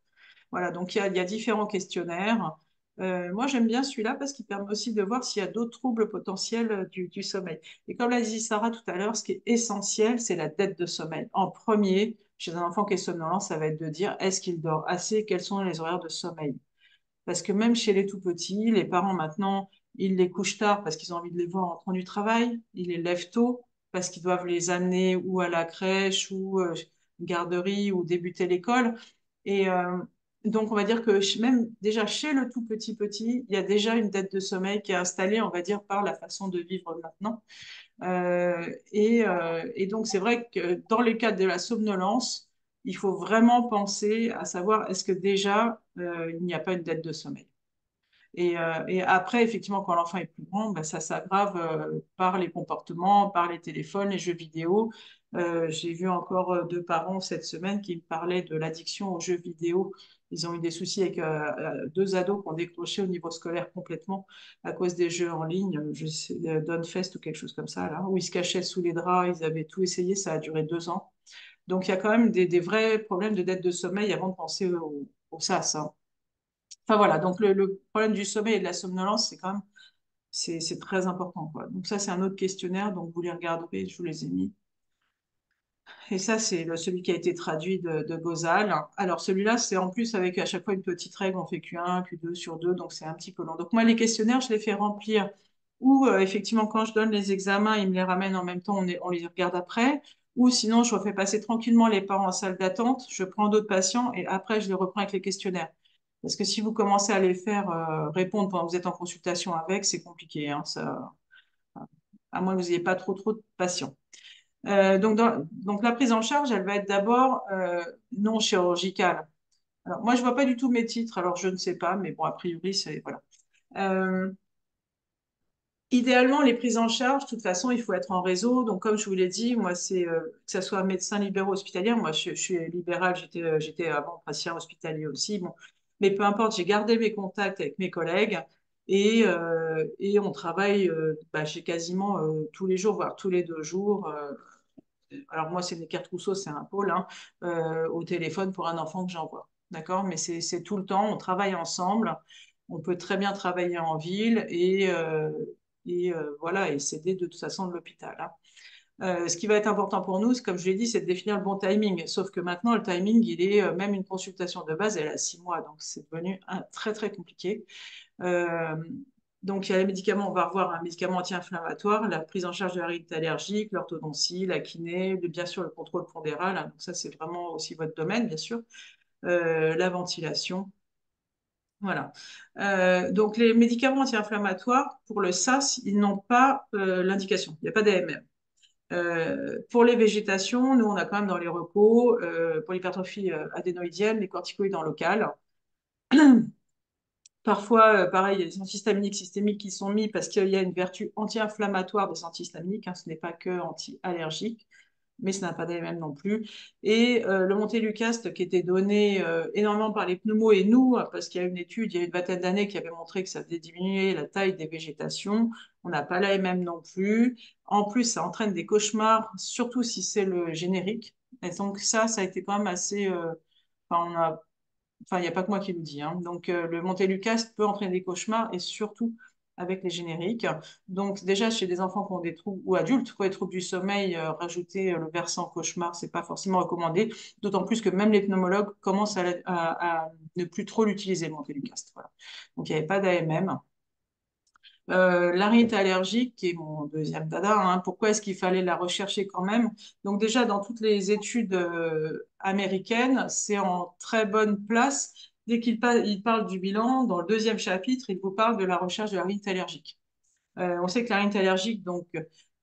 Voilà, donc il y a différents questionnaires. Moi, j'aime bien celui-là parce qu'il permet aussi de voir s'il y a d'autres troubles potentiels du sommeil. Et comme l'a dit Sarah tout à l'heure, ce qui est essentiel, c'est la dette de sommeil. En premier, chez un enfant qui est somnolent, ça va être de dire est-ce qu'il dort assez, quels sont les horaires de sommeil. Parce que même chez les tout petits, les parents maintenant, ils les couchent tard parce qu'ils ont envie de les voir en rentrant du travail, ils les lèvent tôt parce qu'ils doivent les amener ou à la crèche ou garderie ou débuter l'école. Et donc, on va dire que même déjà chez le tout petit petit, il y a déjà une dette de sommeil qui est installée, on va dire, par la façon de vivre maintenant. Et donc, c'est vrai que dans les cas de la somnolence, il faut vraiment penser à savoir est-ce que déjà, il n'y a pas une dette de sommeil. Et après, effectivement, quand l'enfant est plus grand, ben, ça s'aggrave par les comportements, par les téléphones, les jeux vidéo. J'ai vu encore deux parents cette semaine qui me parlaient de l'addiction aux jeux vidéo. Ils ont eu des soucis avec deux ados qui ont décroché au niveau scolaire complètement à cause des jeux en ligne, je sais, Dawnfest ou quelque chose comme ça, là, où ils se cachaient sous les draps, ils avaient tout essayé, ça a duré 2 ans. Donc il y a quand même des vrais problèmes de dette de sommeil avant de penser au SAS, hein. Enfin voilà, donc le problème du sommeil et de la somnolence, c'est quand même c'est très important, quoi. Donc ça, c'est un autre questionnaire, donc vous les regarderez, je vous les ai mis. Et ça, c'est celui qui a été traduit de Gozal. Alors celui-là, c'est en plus avec à chaque fois une petite règle, on fait Q1, Q2 sur 2, donc c'est un petit peu long. Donc moi, les questionnaires, je les fais remplir. Ou effectivement, quand je donne les examens, ils me les ramènent en même temps, on les regarde après. Ou sinon, je refais passer tranquillement les parents en salle d'attente, je prends d'autres patients et après, je les reprends avec les questionnaires. Parce que si vous commencez à les faire répondre pendant que vous êtes en consultation avec, c'est compliqué, hein, ça, à moins que vous n'ayez pas trop de patients. Donc la prise en charge, elle va être d'abord non chirurgicale. Alors, moi, je vois pas du tout mes titres, alors je ne sais pas, mais bon, a priori, c'est voilà. Euh, Idéalement, les prises en charge, de toute façon, il faut être en réseau. Donc, comme je vous l'ai dit, moi, c'est que ce soit médecin libéraux hospitalier. Moi, je suis libérale, j'étais avant praticien hospitalier aussi. Bon, mais peu importe, j'ai gardé mes contacts avec mes collègues et on travaille j'ai quasiment tous les jours, voire tous les 2 jours. Alors, moi, c'est des cartes Rousseau, c'est un pôle au téléphone pour un enfant que j'envoie. D'accord? Mais c'est tout le temps, on travaille ensemble. On peut très bien travailler en ville voilà, et s'aider de toute façon de l'hôpital. Ce qui va être important pour nous, comme je l'ai dit, c'est de définir le bon timing. Sauf que maintenant, le timing, il est même une consultation de base, elle a 6 mois, donc c'est devenu très très compliqué. Euh, donc, il y a les médicaments, on va revoir un médicament anti-inflammatoire, la prise en charge de la rhinite allergique, l'orthodontie, la kiné, bien sûr le contrôle pondéral. Donc, ça, c'est vraiment aussi votre domaine, bien sûr. La ventilation. Voilà. Donc, les médicaments anti-inflammatoires, pour le SAS, ils n'ont pas l'indication. Il n'y a pas d'AMM. Pour les végétations, nous, on a quand même dans les recos, pour l'hypertrophie adénoïdienne, les corticoïdes en local. Parfois, pareil, il y a des antihistaminiques systémiques qui sont mis parce qu'il y a une vertu anti-inflammatoire des antihistaminiques. Ce n'est pas que anti-allergique, mais ça n'a pas d'AMM non plus. Et le montelukast qui était donné énormément par les pneumos et nous, parce qu'il y a une étude il y a une vingtaine d'années qui avait montré que ça faisait diminuer la taille des végétations. On n'a pas l'AMM non plus. En plus, ça entraîne des cauchemars, surtout si c'est le générique. Et donc ça a été quand même assez... enfin, il n'y a pas que moi qui le dis. Donc, le Montelukast peut entraîner des cauchemars et surtout avec les génériques. Donc, déjà, chez des enfants qui ont des troubles, ou adultes qui ont des troubles du sommeil, rajouter le versant cauchemar, c'est pas forcément recommandé. D'autant plus que même les pneumologues commencent à ne plus trop l'utiliser, le Montelukast. Voilà. Donc, il n'y avait pas d'AMM. La rhinite allergique, qui est mon deuxième dada, pourquoi est-ce qu'il fallait la rechercher quand même? Donc déjà, dans toutes les études américaines, c'est en très bonne place. Dès il parle du bilan, dans le deuxième chapitre, il vous parle de la recherche de la rhinite allergique. On sait que la rhinite allergique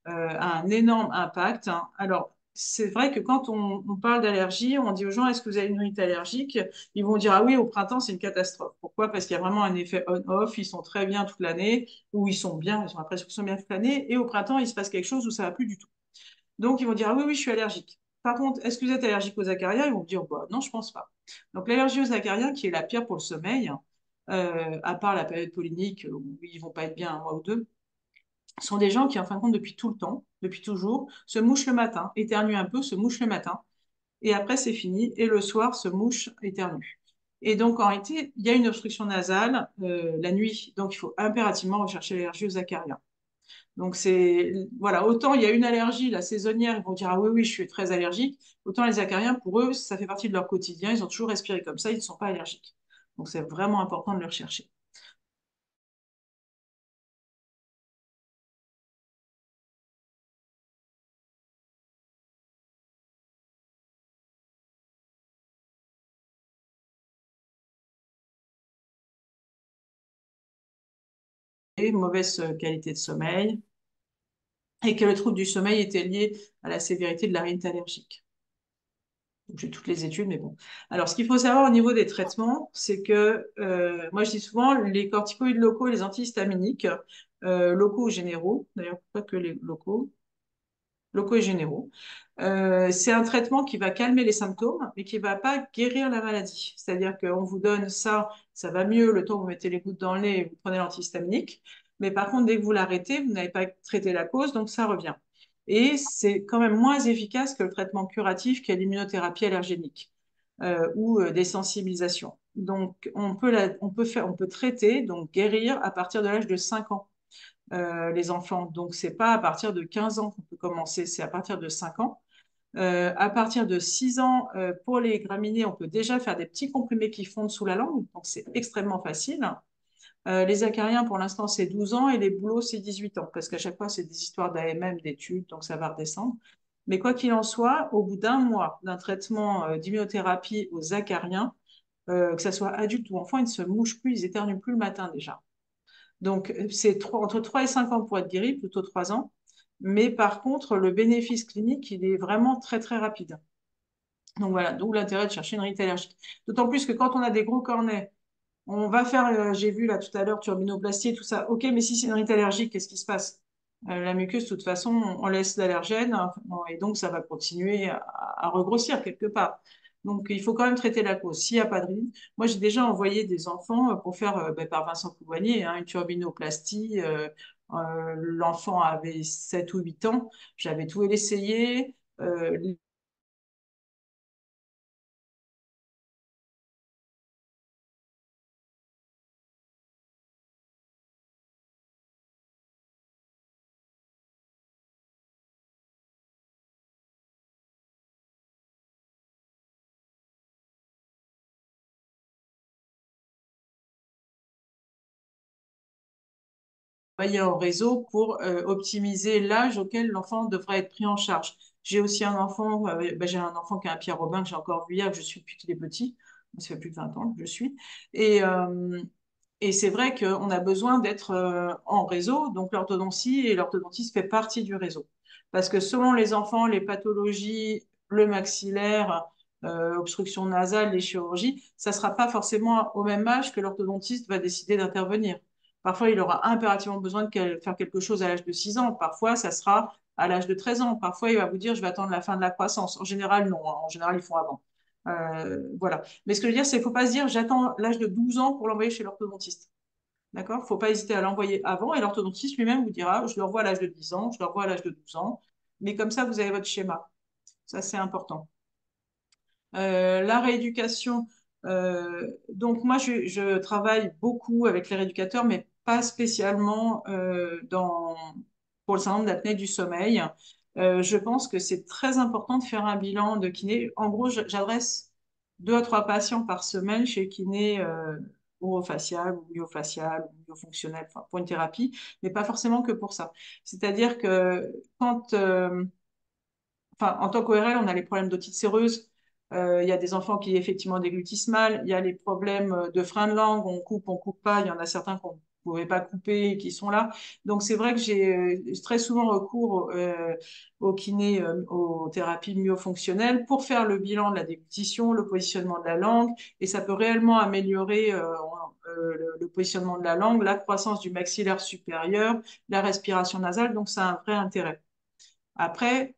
a un énorme impact. Alors, c'est vrai que quand on parle d'allergie, on dit aux gens, est-ce que vous avez une rhinite allergique? Ils vont dire, ah oui, au printemps, c'est une catastrophe. Pourquoi? Parce qu'il y a vraiment un effet on-off, ils sont très bien toute l'année, ou ils sont bien, ils ont l'impression qu'ils sont bien toute l'année, et au printemps, il se passe quelque chose où ça va plus du tout. Donc, ils vont dire, ah oui, oui, je suis allergique. Par contre, est-ce que vous êtes allergique aux acariens? Ils vont dire, bah, non, je pense pas. Donc, l'allergie aux acariens, qui est la pire pour le sommeil, à part la période pollinique où ils vont pas être bien 1 mois ou 2, sont des gens qui, en fin de compte, depuis tout le temps, depuis toujours, se mouchent le matin, éternuent un peu, se mouchent le matin, et après c'est fini, et le soir se mouchent, éternuent. Et donc en réalité, il y a une obstruction nasale la nuit, donc il faut impérativement rechercher l'allergie aux acariens. Donc c'est voilà, autant il y a une allergie, la saisonnière, ils vont dire ah oui oui je suis très allergique, autant les acariens pour eux ça fait partie de leur quotidien, ils ont toujours respiré comme ça, ils ne sont pas allergiques. Donc c'est vraiment important de le rechercher. Et mauvaise qualité de sommeil, et que le trouble du sommeil était lié à la sévérité de la rhinite allergique. Donc, j'ai toutes les études, mais bon. Alors, ce qu'il faut savoir au niveau des traitements, c'est que, moi, je dis souvent, les corticoïdes locaux et les antihistaminiques, locaux ou généraux, d'ailleurs, pas que les locaux et généraux, c'est un traitement qui va calmer les symptômes, mais qui ne va pas guérir la maladie. C'est-à-dire qu'on vous donne ça, ça va mieux le temps où vous mettez les gouttes dans le nez et vous prenez l'antihistaminique. Mais par contre, dès que vous l'arrêtez, vous n'avez pas traité la cause, donc ça revient. Et c'est quand même moins efficace que le traitement curatif qui est l'immunothérapie allergénique ou des sensibilisations. Donc, on peut traiter, donc guérir à partir de l'âge de 5 ans les enfants. Donc, c'est pas à partir de 15 ans qu'on peut commencer, c'est à partir de 5 ans. À partir de 6 ans, pour les graminées, on peut déjà faire des petits comprimés qui fondent sous la langue, donc c'est extrêmement facile. Les acariens, pour l'instant, c'est 12 ans et les bouleaux, c'est 18 ans, parce qu'à chaque fois, c'est des histoires d'AMM, d'études, donc ça va redescendre. Mais quoi qu'il en soit, au bout d'1 mois d'un traitement d'immunothérapie aux acariens, que ce soit adulte ou enfant, ils ne se mouchent plus, ils éternuent plus le matin déjà. Donc, c'est entre 3 et 5 ans pour être guéri, plutôt 3 ans. Mais par contre, le bénéfice clinique, il est vraiment très, très rapide. Donc voilà, d'où l'intérêt de chercher une rhinite allergique. D'autant plus que quand on a des gros cornets, on va faire, j'ai vu là tout à l'heure, turbinoplastie et tout ça. Ok, mais si c'est une rhinite allergique, qu'est-ce qui se passe? La muqueuse, de toute façon, on laisse l'allergène hein, et donc ça va continuer à regrossir quelque part. Donc il faut quand même traiter la cause. S'il n'y a pas de rhinite, moi j'ai déjà envoyé des enfants pour faire par Vincent Couvagnier une turbinoplastie. L'enfant avait 7 ou 8 ans. J'avais tout essayé. Travailler en réseau pour optimiser l'âge auquel l'enfant devrait être pris en charge. J'ai aussi un enfant, j'ai un enfant qui a un Pierre Robin que j'ai encore vu hier, que je suis depuis qu'il est petit. Ça fait plus de 20 ans que je suis. Et, euh, et c'est vrai qu'on a besoin d'être en réseau, donc l'orthodontie et l'orthodontiste fait partie du réseau. Parce que selon les enfants, les pathologies, le maxillaire, obstruction nasale, les chirurgies, ça ne sera pas forcément au même âge que l'orthodontiste va décider d'intervenir. Parfois, il aura impérativement besoin de faire quelque chose à l'âge de 6 ans. Parfois, ça sera à l'âge de 13 ans. Parfois, il va vous dire, je vais attendre la fin de la croissance. En général, non. Hein. En général, ils font avant. Voilà. Mais ce que je veux dire, c'est qu'il ne faut pas se dire, j'attends l'âge de 12 ans pour l'envoyer chez l'orthodontiste. D'accord? Il ne faut pas hésiter à l'envoyer avant et l'orthodontiste lui-même vous dira, je le revois à l'âge de 10 ans, je le revois à l'âge de 12 ans. Mais comme ça, vous avez votre schéma. Ça, c'est important. La rééducation. Donc moi, je travaille beaucoup avec les rééducateurs, mais pas spécialement pour le syndrome d'apnée du sommeil. Je pense que c'est très important de faire un bilan de kiné. En gros, j'adresse 2 à 3 patients par semaine chez kiné orofacial ou myofacial ou myofonctionnel, enfin, pour une thérapie, mais pas forcément que pour ça. C'est-à-dire que en tant qu'ORL, on a les problèmes d'otite séreuse. Il y a des enfants qui effectivement déglutissent mal. Il y a les problèmes de frein de langue. On coupe pas. Il y en a certains qu'on ne pouvait pas couper et qui sont là. Donc c'est vrai que j'ai très souvent recours au kiné, aux thérapies myofonctionnelles pour faire le bilan de la déglutition, le positionnement de la langue. Et ça peut réellement améliorer le positionnement de la langue, la croissance du maxillaire supérieur, la respiration nasale. Donc ça a un vrai intérêt. Après,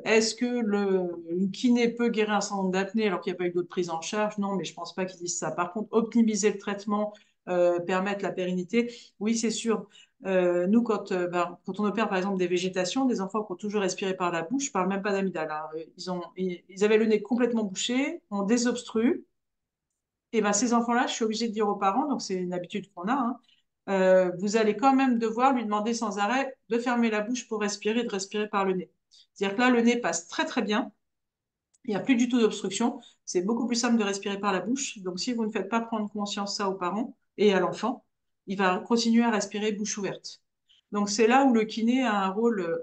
est-ce que le kiné peut guérir un syndrome d'apnée alors qu'il n'y a pas eu d'autres prises en charge? Non, mais je ne pense pas qu'ils disent ça. Par contre, optimiser le traitement, permettre la pérennité, oui, c'est sûr. Nous, quand on opère par exemple des végétations, des enfants qui ont toujours respiré par la bouche, je ne parle même pas d'amygdale. Hein. Ils avaient le nez complètement bouché, on désobstrue. Et ben, ces enfants-là, je suis obligée de dire aux parents, donc c'est une habitude qu'on a, hein, vous allez quand même devoir lui demander sans arrêt de fermer la bouche pour respirer, de respirer par le nez. C'est-à-dire que là, le nez passe très très bien, il n'y a plus du tout d'obstruction, c'est beaucoup plus simple de respirer par la bouche. Donc si vous ne faites pas prendre conscience ça aux parents et à l'enfant, il va continuer à respirer bouche ouverte. Donc c'est là où le kiné a un rôle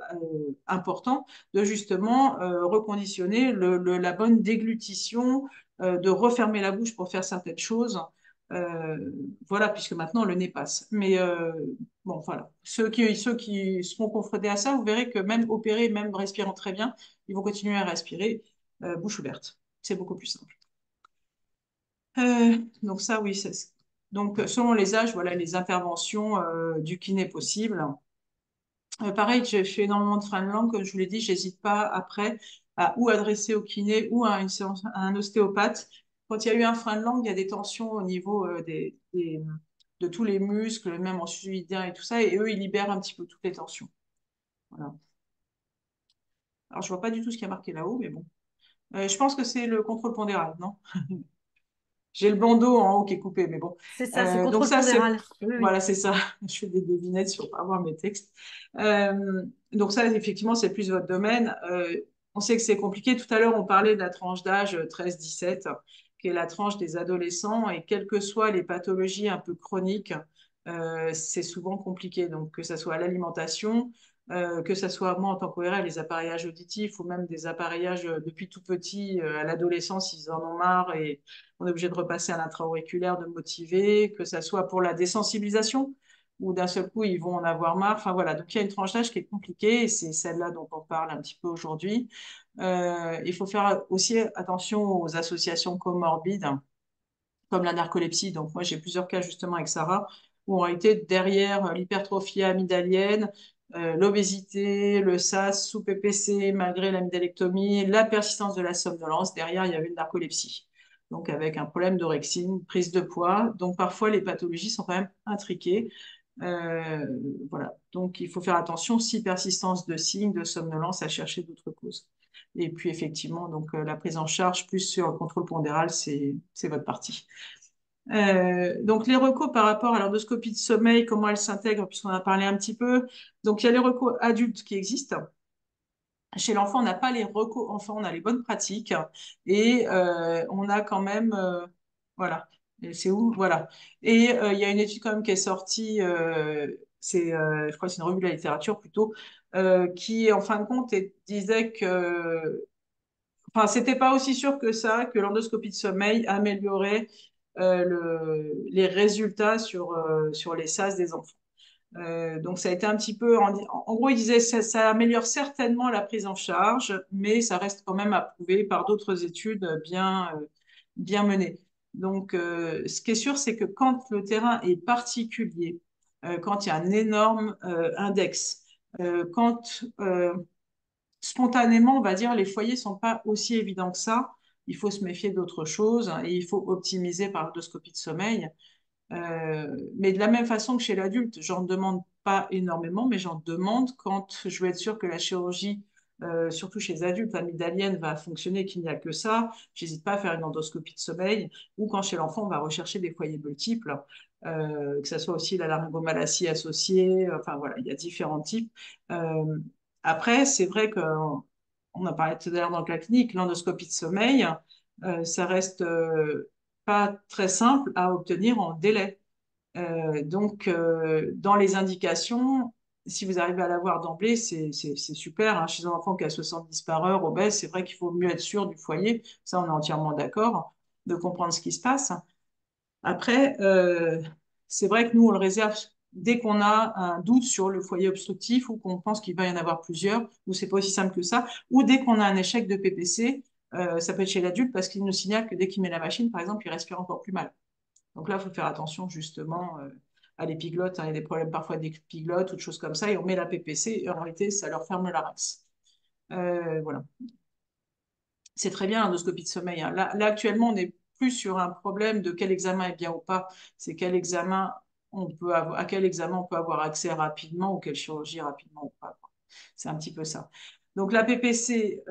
important de justement reconditionner la bonne déglutition, de refermer la bouche pour faire certaines choses. Euh, voilà, puisque maintenant le nez passe. Mais bon, voilà. Ceux qui seront confrontés à ça, vous verrez que même opérés, même respirant très bien, ils vont continuer à respirer bouche ouverte. C'est beaucoup plus simple. Donc ça, oui. Donc selon les âges, voilà les interventions du kiné possibles. Pareil, je fais énormément de freins de langue, comme je vous l'ai dit, j'hésite pas après à ou adresser au kiné ou à une séance, à un ostéopathe. Quand il y a eu un frein de langue, il y a des tensions au niveau de tous les muscles, même en suidien et tout ça, et eux, ils libèrent un petit peu toutes les tensions. Voilà. Alors, je vois pas du tout ce qui a marqué là-haut, mais bon. Je pense que c'est le contrôle pondéral, non? J'ai le bandeau en haut qui est coupé, mais bon. C'est ça, c'est Donc contrôle ça, pondéral. Oui, oui. voilà, c'est ça. Je fais des devinettes sur pas voir mes textes. Donc ça, effectivement, c'est plus votre domaine. On sait que c'est compliqué. Tout à l'heure, on parlait de la tranche d'âge 13-17, qui est la tranche des adolescents, et quelles que soient les pathologies un peu chroniques, c'est souvent compliqué. Donc que ce soit l'alimentation, que ce soit moi en tant qu'ORL, les appareillages auditifs ou même des appareillages depuis tout petit à l'adolescence, ils en ont marre et on est obligé de repasser à l'intra-auriculaire, de motiver, que ça soit pour la désensibilisation. ou d'un seul coup, ils vont en avoir marre. Enfin voilà, donc il y a une tranche d'âge qui est compliquée et c'est celle-là dont on parle un petit peu aujourd'hui. Il faut faire aussi attention aux associations comorbides comme la narcolepsie. Donc moi, j'ai plusieurs cas justement avec Sarah où en réalité, derrière l'hypertrophie amygdalienne, l'obésité, le SAS sous PPC, malgré l'amygdalectomie, la persistance de la somnolence, derrière, il y avait une narcolepsie. Donc avec un problème d'orexine, prise de poids. Donc parfois, les pathologies sont quand même intriquées. Euh, voilà. Donc il faut faire attention si persistance de signes de somnolence à chercher d'autres causes. Et puis effectivement, donc la prise en charge plus sur le contrôle pondéral, c'est votre partie. Donc les recos par rapport à l'endoscopie de sommeil, comment elle s'intègre, puisqu'on a parlé un petit peu. Donc il y a les recos adultes qui existent. Chez l'enfant, on n'a pas les recos enfants, on a les bonnes pratiques et on a quand même, voilà, et c'est où, voilà. Et il y a une étude quand même qui est sortie, je crois que c'est une revue de la littérature plutôt, qui en fin de compte disait que enfin, c'était pas aussi sûr que ça, que l'endoscopie de sommeil améliorait les résultats sur les SAS des enfants. Donc, ça a été un petit peu. En gros, il disait que ça améliore certainement la prise en charge, mais ça reste quand même approuvé par d'autres études bien menées. Donc, ce qui est sûr, c'est que quand le terrain est particulier, quand il y a un énorme index, quand spontanément, on va dire, les foyers sont pas aussi évidents que ça. Il faut se méfier d'autres choses et il faut optimiser par l'endoscopie de sommeil. Mais de la même façon que chez l'adulte, j'en demande pas énormément, mais j'en demande quand je veux être sûre que la chirurgie, surtout chez les adultes, amygdalienne va fonctionner, qu'il n'y a que ça. J'hésite pas à faire une endoscopie de sommeil. Ou quand chez l'enfant, on va rechercher des foyers multiples, que ce soit aussi la laryngomalacie associée. Enfin voilà, il y a différents types. Euh, Après, c'est vrai qu'on a parlé tout à l'heure dans la clinique, l'endoscopie de sommeil, ça reste pas très simple à obtenir en délai. Donc, dans les indications, si vous arrivez à l'avoir d'emblée, c'est super, hein. Chez un enfant qui a 70 par heure, obèse, c'est vrai qu'il faut mieux être sûr du foyer. Ça, on est entièrement d'accord, de comprendre ce qui se passe. Après, c'est vrai que nous, on le réserve dès qu'on a un doute sur le foyer obstructif ou qu'on pense qu'il va y en avoir plusieurs, ou c'est pas aussi simple que ça, ou dès qu'on a un échec de PPC, ça peut être chez l'adulte parce qu'il nous signale que dès qu'il met la machine, par exemple, il respire encore plus mal. Donc là, il faut faire attention justement à l'épiglotte, hein. Il y a des problèmes parfois d'épiglotte ou de choses comme ça, et on met la PPC, et en réalité, ça leur ferme la race. Voilà. C'est très bien l'endoscopie de sommeil, hein. Là, actuellement, on n'est plus sur un problème de quel examen est bien ou pas, c'est quel examen à quel examen on peut avoir accès rapidement ou quelle chirurgie rapidement ou pas. C'est un petit peu ça. Donc la PPC,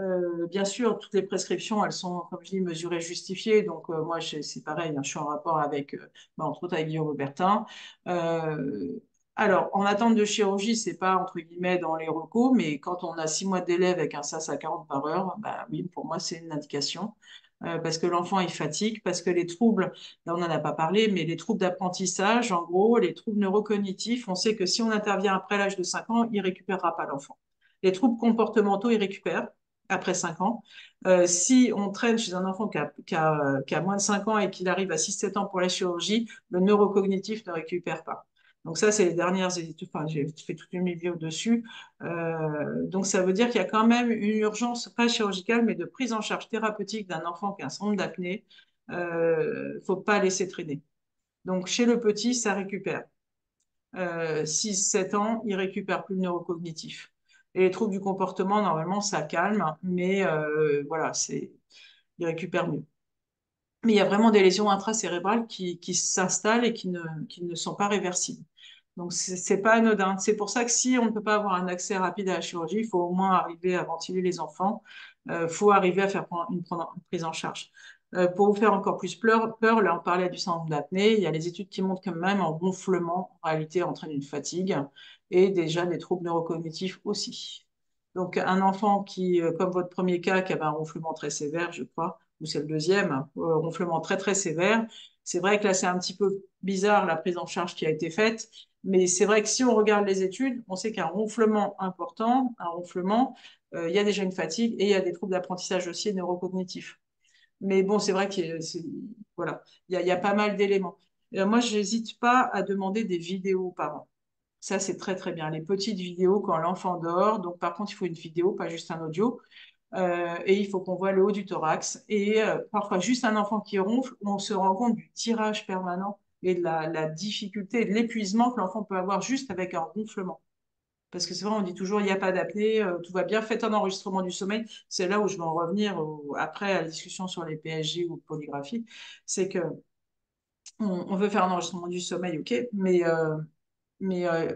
bien sûr, toutes les prescriptions, elles sont, comme je dis, mesurées, justifiées. Donc moi, c'est pareil, hein, je suis en rapport avec, entre autres avec Guillaume Aubertin. Euh, alors, en attente de chirurgie, c'est pas entre guillemets dans les recos, mais quand on a 6 mois de délai avec un SAS à 40 par heure, bah oui, pour moi, c'est une indication. Parce que l'enfant il fatigue, parce que les troubles, là on n'en a pas parlé, mais les troubles d'apprentissage, en gros, les troubles neurocognitifs, on sait que si on intervient après l'âge de 5 ans, il ne récupérera pas l'enfant. Les troubles comportementaux, ils récupèrent après 5 ans. Si on traîne chez un enfant qui a moins de 5 ans et qu'il arrive à 6-7 ans pour la chirurgie, le neurocognitif ne récupère pas. Donc ça, c'est les dernières études. Enfin, j'ai fait toute une vidéo dessus. Donc ça veut dire qu'il y a quand même une urgence, pas chirurgicale, mais de prise en charge thérapeutique d'un enfant qui a un syndrome d'apnée. Faut pas laisser traîner. Donc chez le petit, ça récupère. 6-7 ans, il récupère plus le neurocognitif. Et les troubles du comportement, normalement, ça calme, mais voilà, il récupère mieux. Mais il y a vraiment des lésions intracérébrales qui s'installent et qui ne sont pas réversibles. Donc, c'est pas anodin. C'est pour ça que si on ne peut pas avoir un accès rapide à la chirurgie, il faut au moins arriver à ventiler les enfants. Il faut arriver à faire prendre une prise en charge. Pour vous faire encore plus peur, là, on parlait du syndrome d'apnée. Il y a les études qui montrent que même en gonflement, en réalité, entraîne une fatigue et déjà des troubles neurocognitifs aussi. Donc, un enfant qui, comme votre premier cas, qui avait un ronflement très sévère, je crois, ou c'est le deuxième, ronflement très très sévère, c'est vrai que là, c'est un petit peu bizarre la prise en charge qui a été faite, mais c'est vrai que si on regarde les études, on sait qu'un ronflement important, un ronflement, il y a déjà une fatigue et il y a des troubles d'apprentissage aussi neurocognitifs. Mais bon, c'est vrai voilà, il y a pas mal d'éléments. Moi, je n'hésite pas à demander des vidéos aux parents. Ça, c'est très, très bien. Les petites vidéos quand l'enfant dort. Donc, par contre, il faut une vidéo, pas juste un audio. Et il faut qu'on voit le haut du thorax. Et parfois, juste un enfant qui ronfle, on se rend compte du tirage permanent et de la difficulté et de l'épuisement que l'enfant peut avoir juste avec un ronflement. Parce que c'est vrai, on dit toujours, il n'y a pas d'apnée, tout va bien, faites un enregistrement du sommeil. C'est là où je vais en revenir après à la discussion sur les PSG ou polygraphie. C'est que on veut faire un enregistrement du sommeil, ok, mais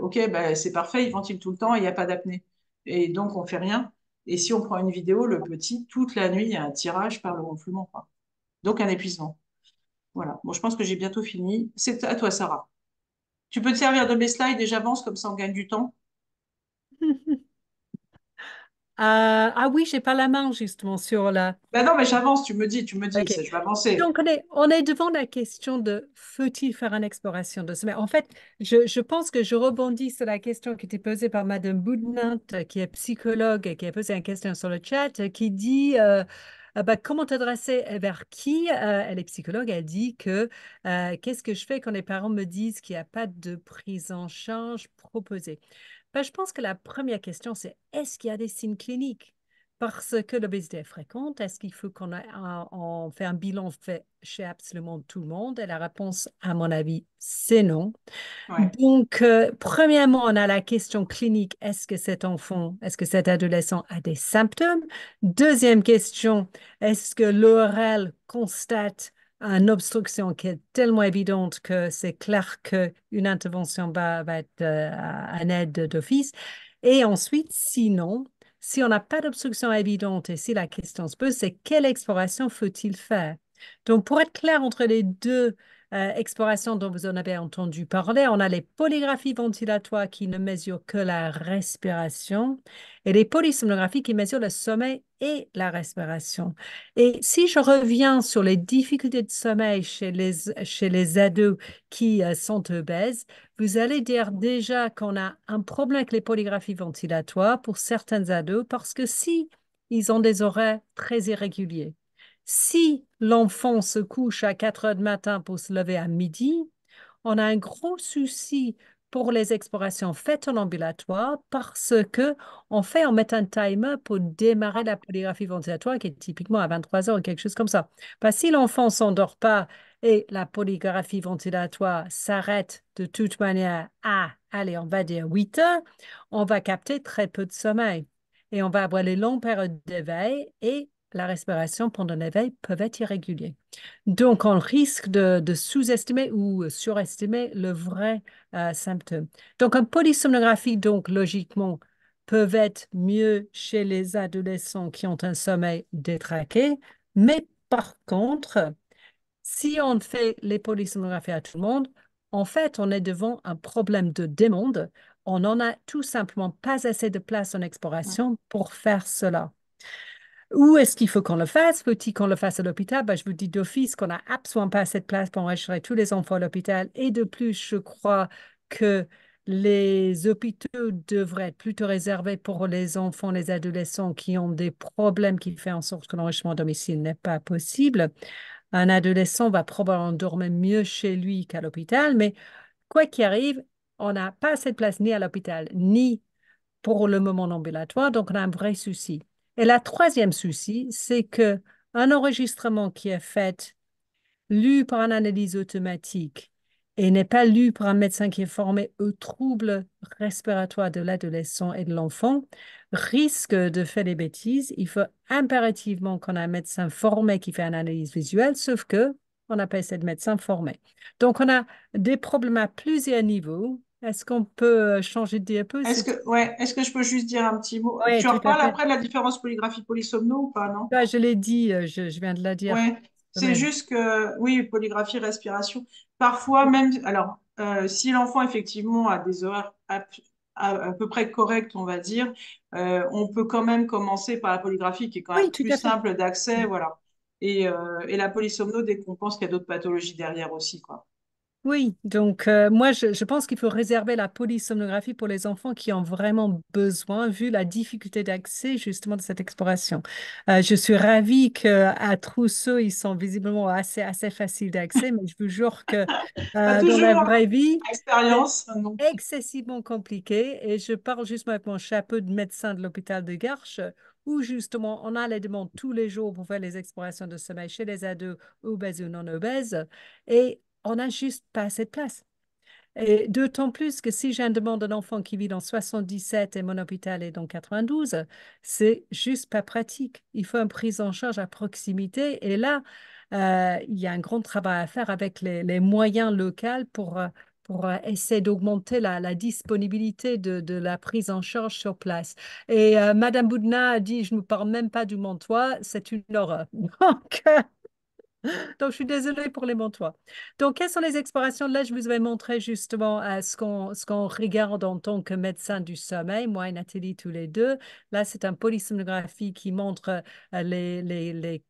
ok, bah, c'est parfait, il ventile tout le temps et il n'y a pas d'apnée. Et donc, on fait rien. Et si on prend une vidéo, le petit, toute la nuit, il y a un tirage par le ronflement, quoi. Donc, un épuisement. Voilà. Bon, je pense que j'ai bientôt fini. C'est à toi, Sarah. Tu peux te servir de mes slides et j'avance, comme ça on gagne du temps. Ah oui, j'ai pas la main justement sur la. Ben non, mais j'avance, tu me dis, Ok. ça, je vais avancer. Donc, on est devant la question de faut-il faire une exploration de sommeil? En fait, je pense que je rebondis sur la question qui était posée par Madame Boudnant, qui est psychologue et qui a posé une question sur le chat, qui dit bah, comment t'adresser vers qui? Elle est psychologue, elle dit que qu'est-ce que je fais quand les parents me disent qu'il n'y a pas de prise en charge proposée? Ben, je pense que la première question, c'est est-ce qu'il y a des signes cliniques? Parce que l'obésité est fréquente, est-ce qu'il faut on fait un bilan fait chez absolument tout le monde? Et la réponse, à mon avis, c'est non. Ouais, Donc, premièrement, on a la question clinique, est-ce que cet enfant, est-ce que cet adolescent a des symptômes? Deuxième question, est-ce que l'ORL constate une obstruction qui est tellement évidente que c'est clair qu'une intervention va être un aide d'office? Et ensuite, sinon, si on n'a pas d'obstruction évidente et si la question se pose, c'est quelle exploration faut-il faire? Donc, pour être clair entre les deux exploration dont vous en avez entendu parler. On a les polygraphies ventilatoires qui ne mesurent que la respiration et les polysomnographies qui mesurent le sommeil et la respiration. Et si je reviens sur les difficultés de sommeil chez les ados qui sont obèses, vous allez dire déjà qu'on a un problème avec les polygraphies ventilatoires pour certains ados parce que si ils ont des horaires très irréguliers, si l'enfant se couche à 4 heures du matin pour se lever à midi, on a un gros souci pour les explorations faites en ambulatoire parce que on met un timer pour démarrer la polygraphie ventilatoire qui est typiquement à 23 heures ou quelque chose comme ça. Parce que si l'enfant ne s'endort pas et la polygraphie ventilatoire s'arrête de toute manière à, allez, on va dire 8 heures, on va capter très peu de sommeil et on va avoir les longues périodes d'éveil et la respiration pendant l'éveil peuvent être irréguliers. Donc, on risque de sous-estimer ou surestimer le vrai symptôme. Donc, une polysomnographie, donc, logiquement, peut être mieux chez les adolescents qui ont un sommeil détraqué, mais par contre, si on fait les polysomnographies à tout le monde, en fait, on est devant un problème de demande. On n'en a tout simplement pas assez de place en exploration pour faire cela. Où est-ce qu'il faut qu'on le fasse? Faut-il qu'on le fasse à l'hôpital? Ben, je vous dis d'office qu'on n'a absolument pas assez de place pour enregistrer tous les enfants à l'hôpital. Et de plus, je crois que les hôpitaux devraient être plutôt réservés pour les enfants, les adolescents qui ont des problèmes qui font en sorte que l'enregistrement à domicile n'est pas possible. Un adolescent va probablement dormir mieux chez lui qu'à l'hôpital, mais quoi qu'il arrive, on n'a pas assez de place ni à l'hôpital, ni pour le moment ambulatoire, donc on a un vrai souci. Et la troisième souci, c'est que un enregistrement qui est fait, lu par une analyse automatique et n'est pas lu par un médecin qui est formé aux troubles respiratoires de l'adolescent et de l'enfant, risque de faire des bêtises. Il faut impérativement qu'on ait un médecin formé qui fait une analyse visuelle, sauf que on n'a pas assez de médecins formés. Donc, on a des problèmes à plusieurs niveaux. Est-ce qu'on peut changer de diapo? Est-ce que je peux juste dire un petit mot? Oui, Tu en tout à reparles fait. après de la différence polygraphie polysomno ou pas, non? Ça, je l'ai dit, je viens de la dire. Ouais, c'est juste que, oui, polygraphie, respiration. Parfois, même, alors, si l'enfant, effectivement, a des horaires à peu près corrects, on va dire, on peut quand même commencer par la polygraphie, qui est quand Oui, même tout plus à fait. simple d'accès, voilà. Et la polysomno, dès qu'on pense qu'il y a d'autres pathologies derrière aussi, quoi. Oui, donc moi je pense qu'il faut réserver la polysomnographie pour les enfants qui ont vraiment besoin, vu la difficulté d'accès justement de cette exploration. Je suis ravie qu'à Trousseau, ils sont visiblement assez faciles d'accès, mais je vous jure que Pas dans la toujours vraie vie, c'est expérience, non. excessivement compliqué. Et je parle justement avec mon chapeau de médecin de l'hôpital de Garches, où justement on a les demandes tous les jours pour faire les explorations de sommeil chez les ados obèses ou non obèses. Et on n'a juste pas assez de place. Et d'autant plus que si j'ai une demande d'un enfant qui vit dans 77 et mon hôpital est dans 92, c'est juste pas pratique. Il faut une prise en charge à proximité. Et là, il y a un grand travail à faire avec les moyens locaux pour essayer d'augmenter la disponibilité de la prise en charge sur place. Et Madame Boudna a dit, je ne vous parle même pas du Montois, c'est une horreur. Donc, je suis désolée pour les mantois. Donc, quelles sont les explorations? Là, je vous avais montré justement ce qu'on regarde en tant que médecin du sommeil, moi et Nathalie, tous les deux. Là, c'est un polysomnographie qui montre les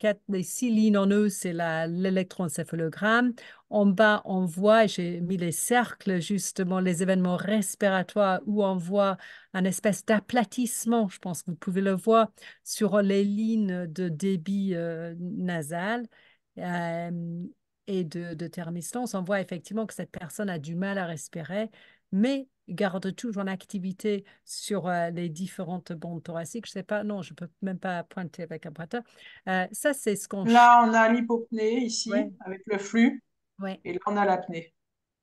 6 lignes en E, c'est l'électroencéphalogramme. En bas, on voit, j'ai mis les cercles, justement, les événements respiratoires où on voit un espèce d'aplatissement, je pense que vous pouvez le voir, sur les lignes de débit nasal euh, et de thermistance, on voit effectivement que cette personne a du mal à respirer, mais garde toujours en activité sur les différentes bandes thoraciques. Je ne sais pas, non, je ne peux même pas pointer avec un pointeur. Ça, c'est ce qu'on... Là, on a l'hypopnée ici, Ouais, avec le flux, ouais. et là, on a l'apnée.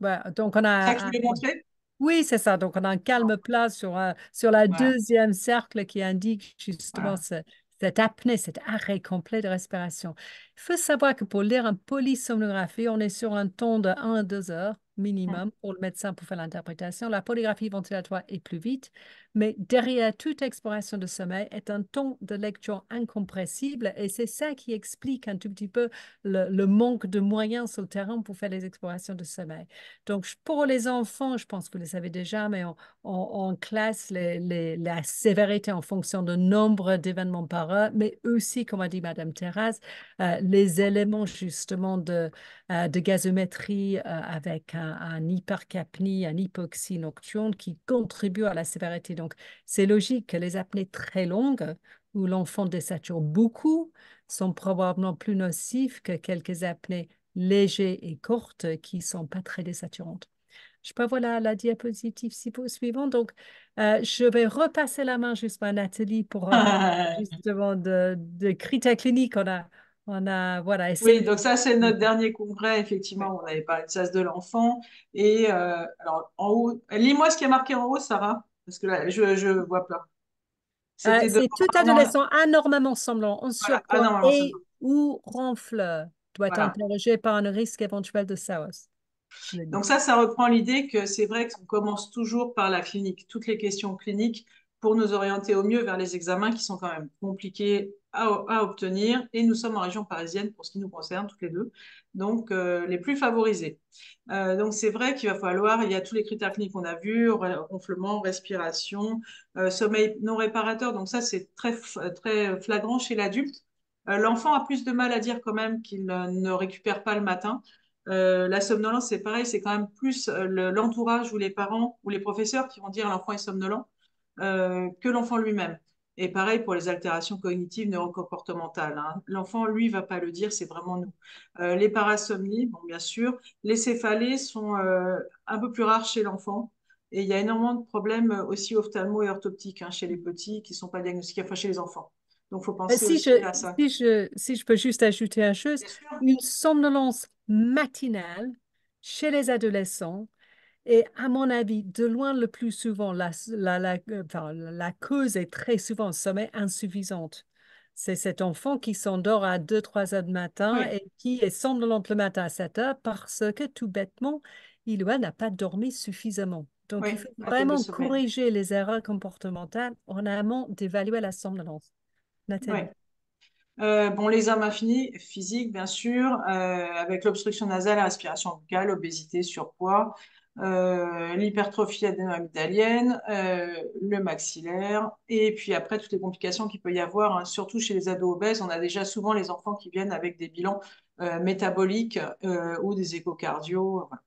Ouais, donc, on C'est ça que a... tu veux montrer? Oui, c'est ça. Donc, on a un calme plat sur la Voilà. deuxième cercle qui indique justement Voilà. cette apnée, cet arrêt complet de respiration. Il faut savoir que pour lire un polysomnographie, on est sur un temps de 1 à 2 heures minimum pour le médecin pour faire l'interprétation. La polygraphie ventilatoire est plus vite, mais derrière toute exploration de sommeil est un temps de lecture incompressible et c'est ça qui explique un tout petit peu le manque de moyens sur le terrain pour faire les explorations de sommeil. Donc, pour les enfants, je pense que vous le savez déjà, mais on classe la sévérité en fonction du nombre d'événements par heure, mais aussi, comme a dit Madame Terrasse, les éléments justement de gazométrie avec un hypercapnie, un hypoxie nocturne qui contribuent à la sévérité. Donc, c'est logique que les apnées très longues, où l'enfant désature beaucoup, sont probablement plus nocifs que quelques apnées légères et courtes qui ne sont pas très désaturantes. Je peux voir la diapositive suivante. Donc, je vais repasser la main juste à Nathalie pour parler justement de critères cliniques. On a voilà, essayé Oui, de... donc ça, c'est notre dernier congrès, effectivement, où on avait parlé de SAS de l'enfant. Et alors, en haut, lis-moi ce qui est marqué en haut, Sarah, parce que là, je vois pas. C'était de... C'est tout Ah non, adolescent anormalement semblant, en voilà. Ah surpoids non, non, et ou ronfleur doit être voilà. interrogé par un risque éventuel de SAOS. Je l'ai dit. Donc ça reprend l'idée que c'est vrai qu'on commence toujours par la clinique, toutes les questions cliniques pour nous orienter au mieux vers les examens qui sont quand même compliqués à obtenir. Et nous sommes en région parisienne pour ce qui nous concerne, toutes les deux, donc les plus favorisés. Donc c'est vrai qu'il va falloir, il y a tous les critères cliniques qu'on a vus, ronflement, respiration, sommeil non réparateur. Donc ça, c'est très flagrant chez l'adulte. L'enfant a plus de mal à dire quand même qu'il ne récupère pas le matin. La somnolence, c'est pareil, c'est quand même plus l'entourage ou les parents ou les professeurs qui vont dire l'enfant est somnolent que l'enfant lui-même. Et pareil pour les altérations cognitives neurocomportementales, hein. L'enfant, lui, va pas le dire, c'est vraiment nous. Les parasomnies, bon, bien sûr. Les céphalées sont un peu plus rares chez l'enfant. Et il y a énormément de problèmes aussi ophtalmo et orthoptiques, hein, chez les petits qui ne sont pas diagnostiqués, enfin chez les enfants. Donc, il faut penser Si aussi je, à ça. si je peux juste ajouter une chose, Bien sûr. une somnolence matinale chez les adolescents est, à mon avis, de loin le plus souvent, enfin, la cause est très souvent sommeil insuffisante. C'est cet enfant qui s'endort à 2 3 heures du matin Oui, et qui est somnolent le matin à 7 heures parce que tout bêtement, il ou elle n'a pas dormi suffisamment. Donc, il oui, faut faute de vraiment sommeil. corriger les erreurs comportementales en amont d'évaluer la somnolence. Oui. Nathalie. Bon, les armes infinies, physiques, bien sûr, avec l'obstruction nasale, la respiration buccale, obésité, surpoids, l'hypertrophie adéno-amygdalienne, le maxillaire, et puis après, toutes les complications qu'il peut y avoir, hein, surtout chez les ados obèses. On a déjà souvent les enfants qui viennent avec des bilans métaboliques ou des échocardiographie. Voilà.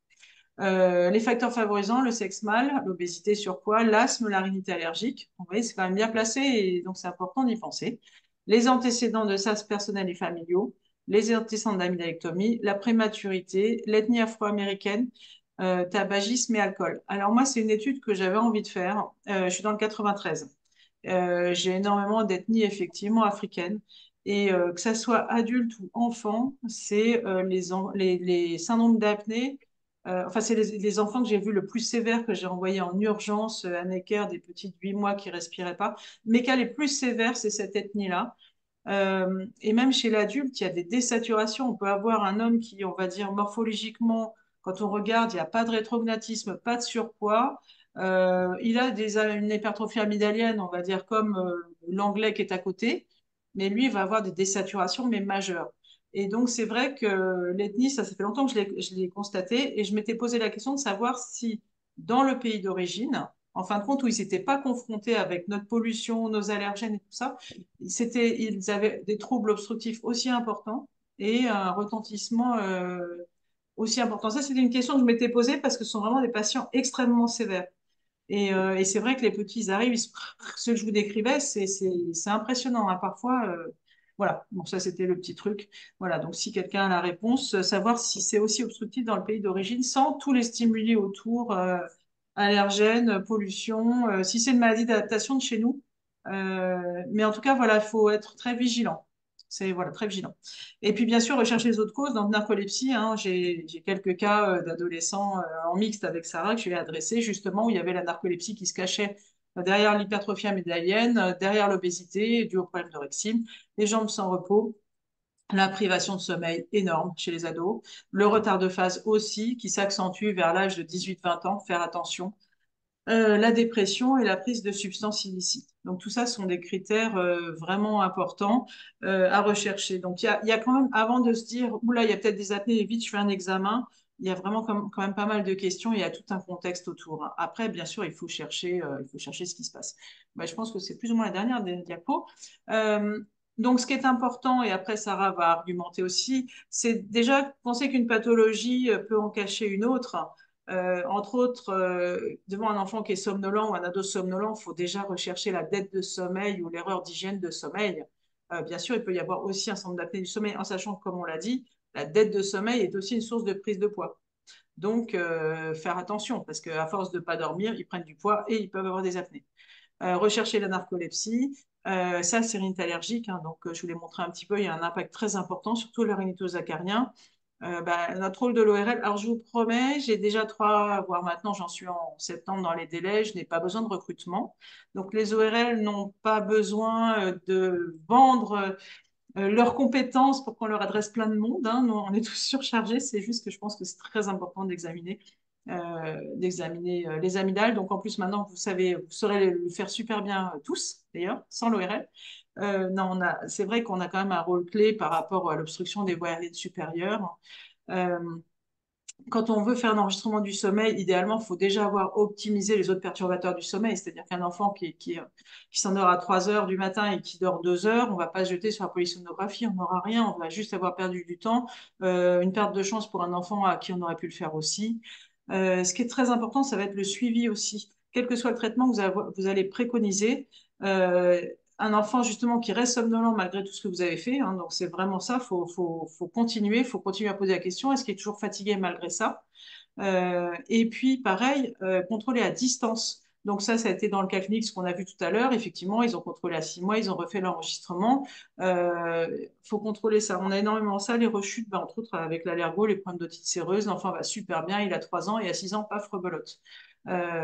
Les facteurs favorisants, le sexe mâle, l'obésité, surpoids, l'asthme, la rhinite allergique. Vous voyez, c'est quand même bien placé et donc c'est important d'y penser. Les antécédents de SAS personnels et familiaux, les antécédents d'amygdalectomie, la prématurité, l'ethnie afro-américaine, tabagisme et alcool. Alors moi, c'est une étude que j'avais envie de faire. Je suis dans le 93. J'ai énormément d'ethnies effectivement africaines. Et que ça soit adulte ou enfant, c'est les syndromes d'apnée. Enfin, c'est les enfants que j'ai vus le plus sévères, que j'ai envoyés en urgence à Necker, des petites 8 mois qui respiraient pas. Mais cas les plus sévères, c'est cette ethnie-là. Et même chez l'adulte, il y a des désaturations. On peut avoir un homme qui, on va dire, morphologiquement, quand on regarde, il n'y a pas de rétrognatisme, pas de surpoids. Il a une hypertrophie amygdalienne, on va dire, comme l'anglais qui est à côté. Mais lui, il va avoir des désaturations, mais majeures. Et donc, c'est vrai que l'ethnie, ça fait longtemps que je l'ai constaté. Et je m'étais posé la question de savoir si, dans le pays d'origine, en fin de compte, où ils n'étaient pas confrontés avec notre pollution, nos allergènes et tout ça, ils avaient des troubles obstructifs aussi importants et un retentissement aussi important. Ça, c'était une question que je m'étais posée parce que ce sont vraiment des patients extrêmement sévères. Et c'est vrai que les petits, ils arrivent, ceux que je vous décrivais, c'est impressionnant, hein. Parfois, voilà. Bon, ça, c'était le petit truc. Voilà. Donc, si quelqu'un a la réponse, savoir si c'est aussi obstructif dans le pays d'origine sans tous les stimuli autour, allergènes, pollution, si c'est une maladie d'adaptation de chez nous. Mais en tout cas, voilà, il faut être très vigilant. C'est voilà, très vigilant. Et puis, bien sûr, rechercher les autres causes. Dans narcolepsie, hein, j'ai quelques cas d'adolescents en mixte avec Sarah que je lui ai adressé, justement, où il y avait la narcolepsie qui se cachait derrière l'hypertrophie amygdalienne, derrière l'obésité, due au problème d'orexine, les jambes sans repos, la privation de sommeil énorme chez les ados, le retard de phase aussi, qui s'accentue vers l'âge de 18-20 ans, faire attention, la dépression et la prise de substances illicites. Donc tout ça sont des critères vraiment importants à rechercher. Donc il y a quand même, avant de se dire, oula, il y a peut-être des apnées, vite, je fais un examen, il y a vraiment quand même pas mal de questions, il y a tout un contexte autour, hein. Après, bien sûr, il faut chercher ce qui se passe. Bah, je pense que c'est plus ou moins la dernière des diapos. Euh, donc, ce qui est important, et après Sarah va argumenter aussi, c'est déjà penser qu'une pathologie peut en cacher une autre. Entre autres, devant un enfant qui est somnolent ou un ado somnolent, il faut déjà rechercher la dette de sommeil ou l'erreur d'hygiène de sommeil. Bien sûr, il peut y avoir aussi un syndrome d'apnée du sommeil, en sachant que, comme on l'a dit, la dette de sommeil est aussi une source de prise de poids. Donc, faire attention, parce qu'à force de ne pas dormir, ils prennent du poids et ils peuvent avoir des apnées. Rechercher la narcolepsie, ça, c'est rhinite allergique, hein, donc je vous l'ai montré un petit peu, il y a un impact très important, surtout le rhinitosacarien. Notre rôle de l'ORL, alors je vous promets, j'ai déjà 3, voire maintenant j'en suis en septembre dans les délais, je n'ai pas besoin de recrutement. Donc les ORL n'ont pas besoin de vendre leurs compétences pour qu'on leur adresse plein de monde, hein. Nous, on est tous surchargés, c'est juste que je pense que c'est très important d'examiner les amygdales. Donc en plus maintenant, vous savez, vous saurez le faire super bien tous, d'ailleurs, sans l'ORL. Non, c'est vrai qu'on a quand même un rôle clé par rapport à l'obstruction des voies aériennes supérieures. Euh, Quand on veut faire un enregistrement du sommeil, idéalement, il faut déjà avoir optimisé les autres perturbateurs du sommeil. C'est-à-dire qu'un enfant qui s'endort à 3 heures du matin et qui dort 2 heures, on ne va pas se jeter sur la polysomnographie, on n'aura rien, on va juste avoir perdu du temps, une perte de chance pour un enfant à qui on aurait pu le faire aussi. Ce qui est très important, ça va être le suivi aussi. Quel que soit le traitement que vous allez préconiser, euh, un enfant justement qui reste somnolent malgré tout ce que vous avez fait, hein, donc c'est vraiment ça, faut continuer à poser la question, est-ce qu'il est toujours fatigué malgré ça? Et puis pareil, contrôler à distance. Donc ça a été dans le cas clinique, ce qu'on a vu tout à l'heure. Effectivement, ils ont contrôlé à 6 mois, ils ont refait l'enregistrement. Faut contrôler ça. On a énormément ça, les rechutes, ben, entre autres avec l'allergo, les problèmes d'otite séreuse. L'enfant va super bien, il a 3 ans et à 6 ans, paf, rebelote.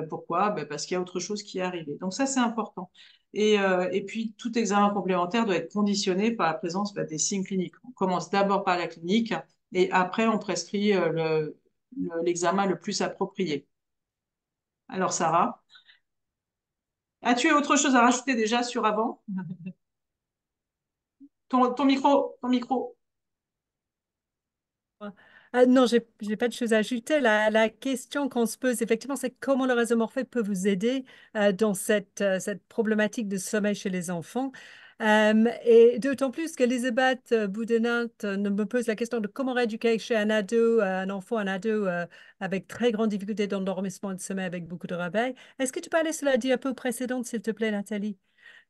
Pourquoi? Ben, parce qu'il y a autre chose qui est arrivé. Donc ça, c'est important. Et puis, tout examen complémentaire doit être conditionné par la présence des signes cliniques. On commence d'abord par la clinique et après, on prescrit l'examen le plus approprié. Alors, Sarah, as-tu autre chose à rajouter déjà sur avant? Ton micro, ton micro. Non, j'ai pas de choses à ajouter. La question qu'on se pose, effectivement, c'est comment le résomorphé peut vous aider dans cette problématique de sommeil chez les enfants. Et d'autant plus qu'Elisabeth Boudinot ne me pose la question de comment éduquer chez un ado, un enfant, un ado avec très grande difficulté d'endormissement et de sommeil avec beaucoup de réveil. Est-ce que tu peux aller sur la diapo précédente, s'il te plaît, Nathalie?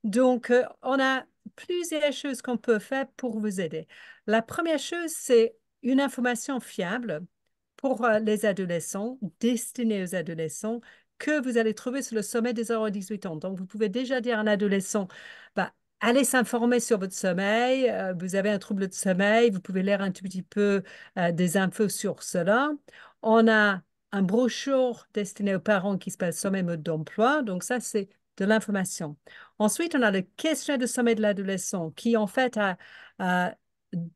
Donc, on a plusieurs choses qu'on peut faire pour vous aider. La première chose, c'est une information fiable pour les adolescents, destinée aux adolescents, que vous allez trouver sur le sommet des 0 à 18 ans. Donc, vous pouvez déjà dire à un adolescent, bah, allez s'informer sur votre sommeil, vous avez un trouble de sommeil, vous pouvez lire un tout petit peu des infos sur cela. On a un brochure destiné aux parents qui s'appelle Sommeil mode d'emploi. Donc, ça, c'est de l'information. Ensuite, on a le questionnaire de sommeil de l'adolescent qui, en fait, a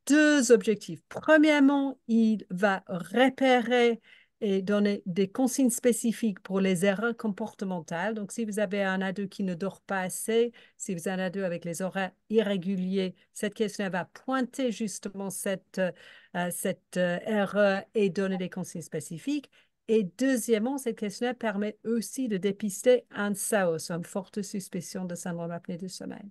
deux objectifs. Premièrement, il va repérer et donner des consignes spécifiques pour les erreurs comportementales. Donc, si vous avez un ado qui ne dort pas assez, si vous avez un ado avec les horaires irréguliers, cette questionnaire va pointer justement cette erreur et donner des consignes spécifiques. Et deuxièmement, cette questionnaire permet aussi de dépister un SAOS, une forte suspicion de syndrome apnée du sommeil.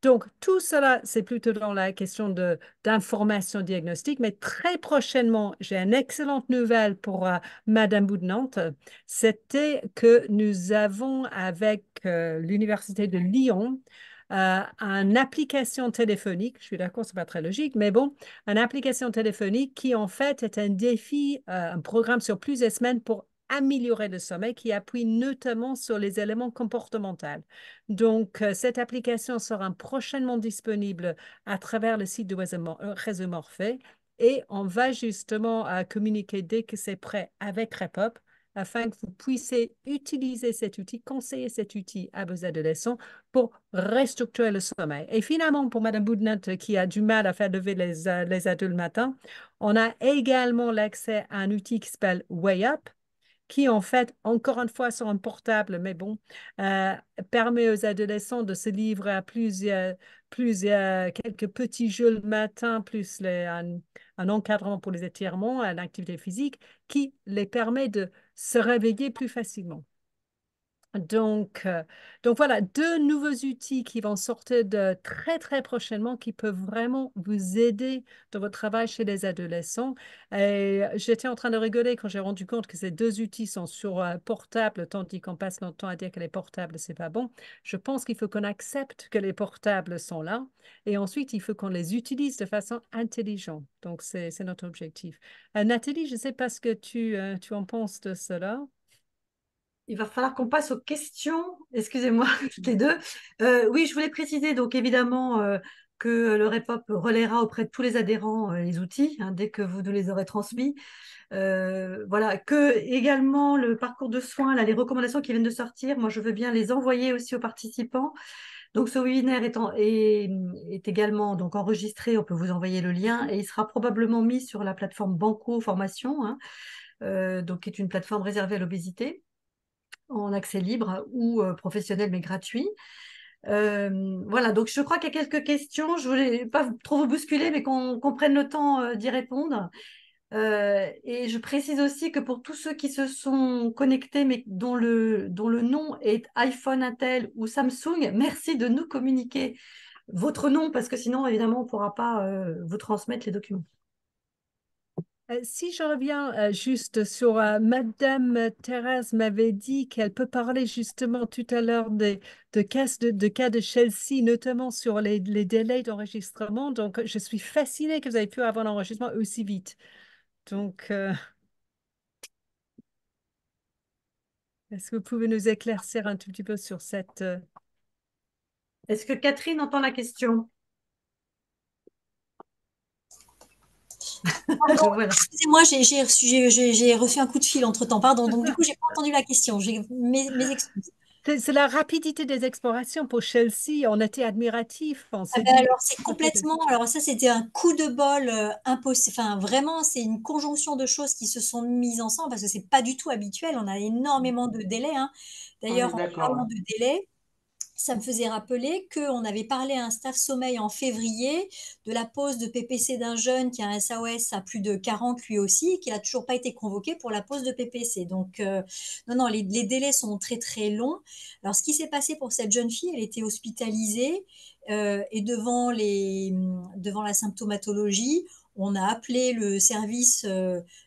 Donc, tout cela, c'est plutôt dans la question d'information diagnostique, mais très prochainement, j'ai une excellente nouvelle pour Madame Boudnant. C'était que nous avons avec l'Université de Lyon une application téléphonique, je suis d'accord, c'est pas très logique, mais bon, une application téléphonique qui en fait est un défi, un programme sur plusieurs semaines pour améliorer le sommeil qui appuie notamment sur les éléments comportementaux. Donc, cette application sera prochainement disponible à travers le site de Réseau Morphée et on va justement communiquer dès que c'est prêt avec Repop afin que vous puissiez utiliser cet outil, conseiller cet outil à vos adolescents pour restructurer le sommeil. Et finalement, pour Madame Boudnat qui a du mal à faire lever les ados le matin, on a également l'accès à un outil qui s'appelle Way Up qui en fait, encore une fois, sur un portable, mais bon, euh, permet aux adolescents de se livrer à quelques petits jeux le matin, plus un encadrement pour les étirements, une activité physique, qui les permet de se réveiller plus facilement. Donc, donc voilà, deux nouveaux outils qui vont sortir de très, très prochainement qui peuvent vraiment vous aider dans votre travail chez les adolescents. Et j'étais en train de rigoler quand j'ai rendu compte que ces deux outils sont sur portable, tandis qu'on passe notre temps à dire que les portables, c'est pas bon. Je pense qu'il faut qu'on accepte que les portables sont là et ensuite, il faut qu'on les utilise de façon intelligente. Donc, c'est notre objectif. Nathalie, je ne sais pas ce que tu en penses de cela. Il va falloir qu'on passe aux questions. Excusez-moi, toutes les deux. Oui, je voulais préciser donc évidemment que le REPOP relaiera auprès de tous les adhérents les outils dès que vous nous les aurez transmis. Voilà, que également le parcours de soins, là, les recommandations qui viennent de sortir, moi je veux bien les envoyer aussi aux participants. Donc ce webinaire est également donc enregistré, on peut vous envoyer le lien et il sera probablement mis sur la plateforme Banco Formation, donc qui est une plateforme réservée à l'obésité en accès libre ou professionnel mais gratuit. Voilà, donc je crois qu'il y a quelques questions. Je voulais pas trop vous bousculer, mais qu'on prenne le temps d'y répondre. Et je précise aussi que pour tous ceux qui se sont connectés, mais dont le nom est iPhone, Intel ou Samsung, merci de nous communiquer votre nom, parce que sinon, évidemment, on ne pourra pas vous transmettre les documents. Si je reviens juste sur Madame Thérèse m'avait dit qu'elle peut parler justement tout à l'heure de cas de Chelsea, notamment sur les délais d'enregistrement. Donc, je suis fascinée que vous avez pu avoir l'enregistrement aussi vite. Donc, est-ce que vous pouvez nous éclaircir un tout petit peu sur cette... Est-ce que Catherine entend la question? Pardon, Voilà. excusez-moi, j'ai reçu un coup de fil entre-temps. Pardon. Donc, du coup, j'ai pas entendu la question. J'ai mes excuses. C'est la rapidité des explorations pour Chelsea. On était admiratifs. On Ah s'est ben dit... alors, c'est complètement. Alors, ça, c'était un coup de bol impossible. Enfin, vraiment, c'est une conjonction de choses qui se sont mises ensemble parce que c'est pas du tout habituel. On a énormément de délais, hein. On est D'ailleurs, en parlant d'accord. de délais, ça me faisait rappeler qu'on avait parlé à un staff sommeil en février de la pause de PPC d'un jeune qui a un SAOS à plus de 40 lui aussi, et qui n'a toujours pas été convoqué pour la pause de PPC. Donc, non, non, les délais sont très, très longs. Alors, ce qui s'est passé pour cette jeune fille, elle était hospitalisée et devant la symptomatologie, on a appelé le service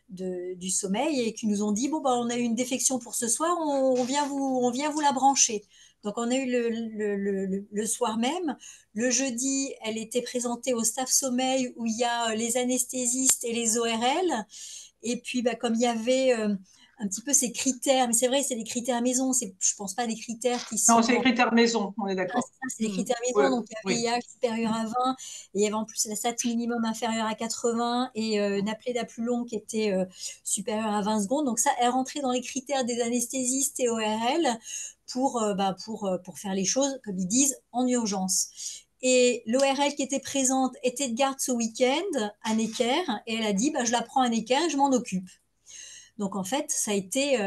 du sommeil et qui nous ont dit, bon, bah, on a eu une défection pour ce soir, on vient vous la brancher. Donc, on a eu le soir même. Le jeudi, elle était présentée au staff sommeil où il y a les anesthésistes et les ORL. Et puis, bah, comme il y avait un petit peu ces critères, mais c'est vrai, c'est des critères maison, je ne pense pas des critères qui Non, c'est les sont critères maison, on est ah, d'accord. c'est des critères Oui, maison, donc il y oui. avait IH supérieur à 20, et il y avait en plus la SAT minimum inférieure à 80 et une apnée la plus longue qui était supérieure à 20 secondes. Donc ça, elle rentrait dans les critères des anesthésistes et ORL pour faire les choses, comme ils disent, en urgence. Et l'ORL qui était présente était de garde ce week-end à Necker, et elle a dit, bah, je la prends à Necker et je m'en occupe. Donc en fait, ça a été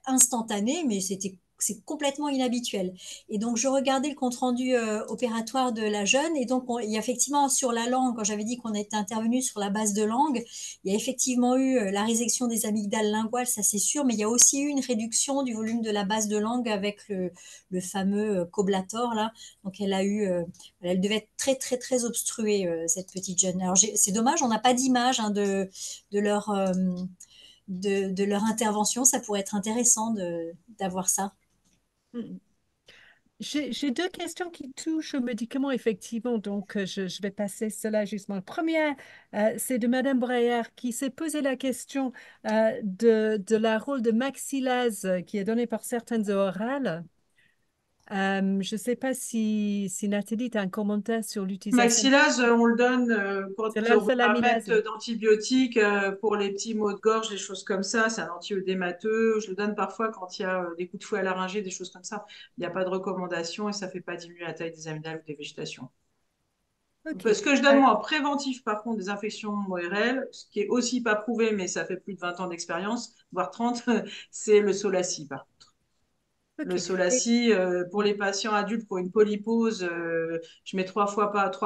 instantané, mais c'est complètement inhabituel. Et donc je regardais le compte rendu opératoire de la jeune, et donc il y a effectivement sur la langue, quand j'avais dit qu'on était intervenu sur la base de langue, il y a effectivement eu la résection des amygdales linguales, ça c'est sûr, mais il y a aussi eu une réduction du volume de la base de langue avec le fameux coblator là. Donc elle devait être très très très obstruée cette petite jeune. Alors c'est dommage, on n'a pas d'image hein, de leur de leur intervention. Ça pourrait être intéressant d'avoir ça. Mm. J'ai deux questions qui touchent aux médicaments, effectivement, donc je vais passer cela justement. La première, c'est de Madame Breyer qui s'est posé la question de la rôle de maxillase qui est donnée par certaines orales. Je ne sais pas si Nathalie, tu as un commentaire sur l'utilisation. Maxilase, on le donne C'est quand on va l'alpha-lamilase. mettre d'antibiotiques pour les petits maux de gorge, des choses comme ça. C'est un anti-œdémateux. Je le donne parfois quand il y a des coups de fouet à laryngée, des choses comme ça. Il n'y a pas de recommandation et ça ne fait pas diminuer la taille des amygdales ou des végétations. OK. Ce que je donne moi en préventif, par contre, des infections ORL, ce qui est aussi pas prouvé, mais ça fait plus de 20 ans d'expérience, voire 30, c'est le Solaci, par contre. Le OK. Solaci, pour les patients adultes, pour une polypose, je mets 3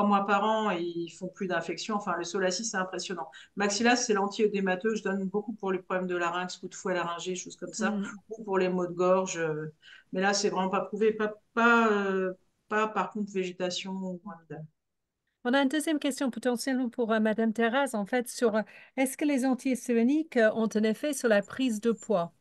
mois par an et ils font plus d'infections. Enfin, le Solaci, c'est impressionnant. Maxilas, c'est l'anti-œdémateux. Je donne beaucoup pour les problèmes de larynx, coups de fouet laryngé, choses comme ça, Mm. ou pour les maux de gorge. Mais là, c'est vraiment pas prouvé. Pas par contre, végétation ou amygdale. On a une deuxième question potentiellement pour Madame Terrasse, en fait, sur est-ce que les antihistaminiques ont un effet sur la prise de poids?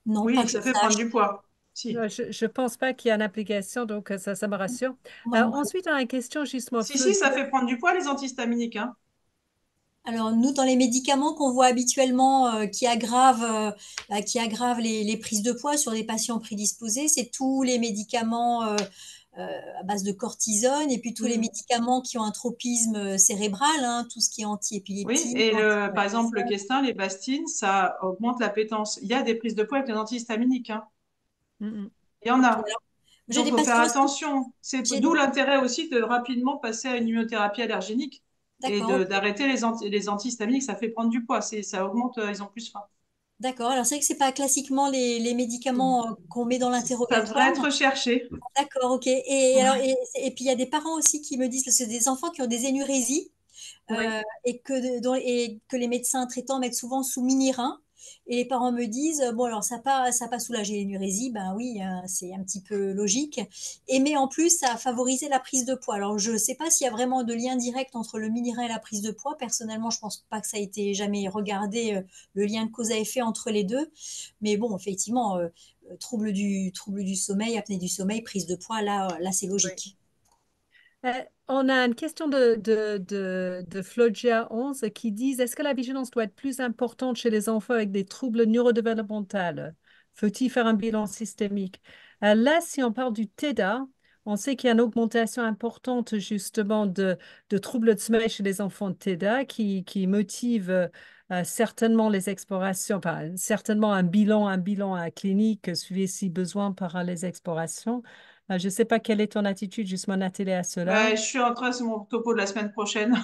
Non, pas Oui, que je ça fait prendre sache. du poids. Si. Je ne pense pas qu'il y ait une application, donc ça me rassure. Moi non plus. Ensuite, on a une question justement, Si, Claude. ça fait prendre du poids, les antihistaminiques, hein. Alors nous, dans les médicaments qu'on voit habituellement qui aggravent les prises de poids sur des patients prédisposés, c'est tous les médicaments à base de cortisone et puis tous les Mm. médicaments qui ont un tropisme cérébral, hein, tout ce qui est Oui, anti-épileptique, et par exemple, le anti-Parkinson. Questin, les bastines, ça augmente l'appétence. Il y a des prises de poids avec les antihistaminiques, hein. Mm, mm. Il y en Ok, a. alors j'ai Donc, des il faut faire patients aussi. attention. C'est J'ai d'où des... l'intérêt aussi de rapidement passer à une immunothérapie allergénique et D'accord, ok. d'arrêter les antihistaminiques. Ça fait prendre du poids. Ça augmente, ils ont plus faim. D'accord. Alors, c'est vrai que c'est pas classiquement les médicaments qu'on met dans Ça devrait l'interrogatoire. être recherché. D'accord, ok. Et puis il y a des parents aussi qui me disent, parce que c'est des enfants qui ont des énurésies Oui. et que les médecins traitants mettent souvent sous mini-rein. Et les parents me disent, bon, alors ça a pas soulagé l'énurésie, ben oui, hein, c'est un petit peu logique. Mais en plus, ça a favorisé la prise de poids. Alors, je ne sais pas s'il y a vraiment de lien direct entre le mini-rein et la prise de poids. Personnellement, je ne pense pas que ça a été jamais regardé, le lien de cause à effet entre les deux. Mais bon, effectivement, trouble du sommeil, apnée du sommeil, prise de poids, là c'est Oui. logique. On a une question de Flogia 11 qui dit, est-ce que la vigilance doit être plus importante chez les enfants avec des troubles neurodéveloppementaux? Faut-il faire un bilan systémique? Là, si on parle du TEDA, on sait qu'il y a une augmentation importante justement de troubles de sommeil chez les enfants de TEDA qui motive certainement les explorations, enfin, certainement un bilan clinique suivi si besoin par les explorations. Je ne sais pas quelle est ton attitude, justement, Nathalie, à cela. Je suis en train, c'est mon topo de la semaine prochaine.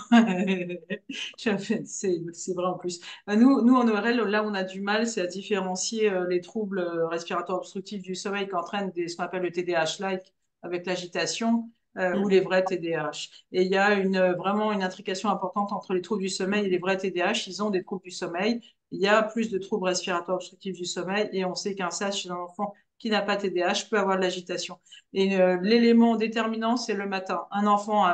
C'est vrai en plus. Nous, en ORL, là, on a du mal, c'est à différencier les troubles respiratoires obstructifs du sommeil qui entraînent ce qu'on appelle le TDAH-like, avec l'agitation ou les vrais TDAH. Et il y a vraiment une intrication importante entre les troubles du sommeil et les vrais TDAH. Ils ont des troubles du sommeil. Il y a plus de troubles respiratoires obstructifs du sommeil et on sait qu'un SAS chez un enfant qui n'a pas TDAH peut avoir de l'agitation. Et l'élément déterminant, c'est le matin. Un enfant,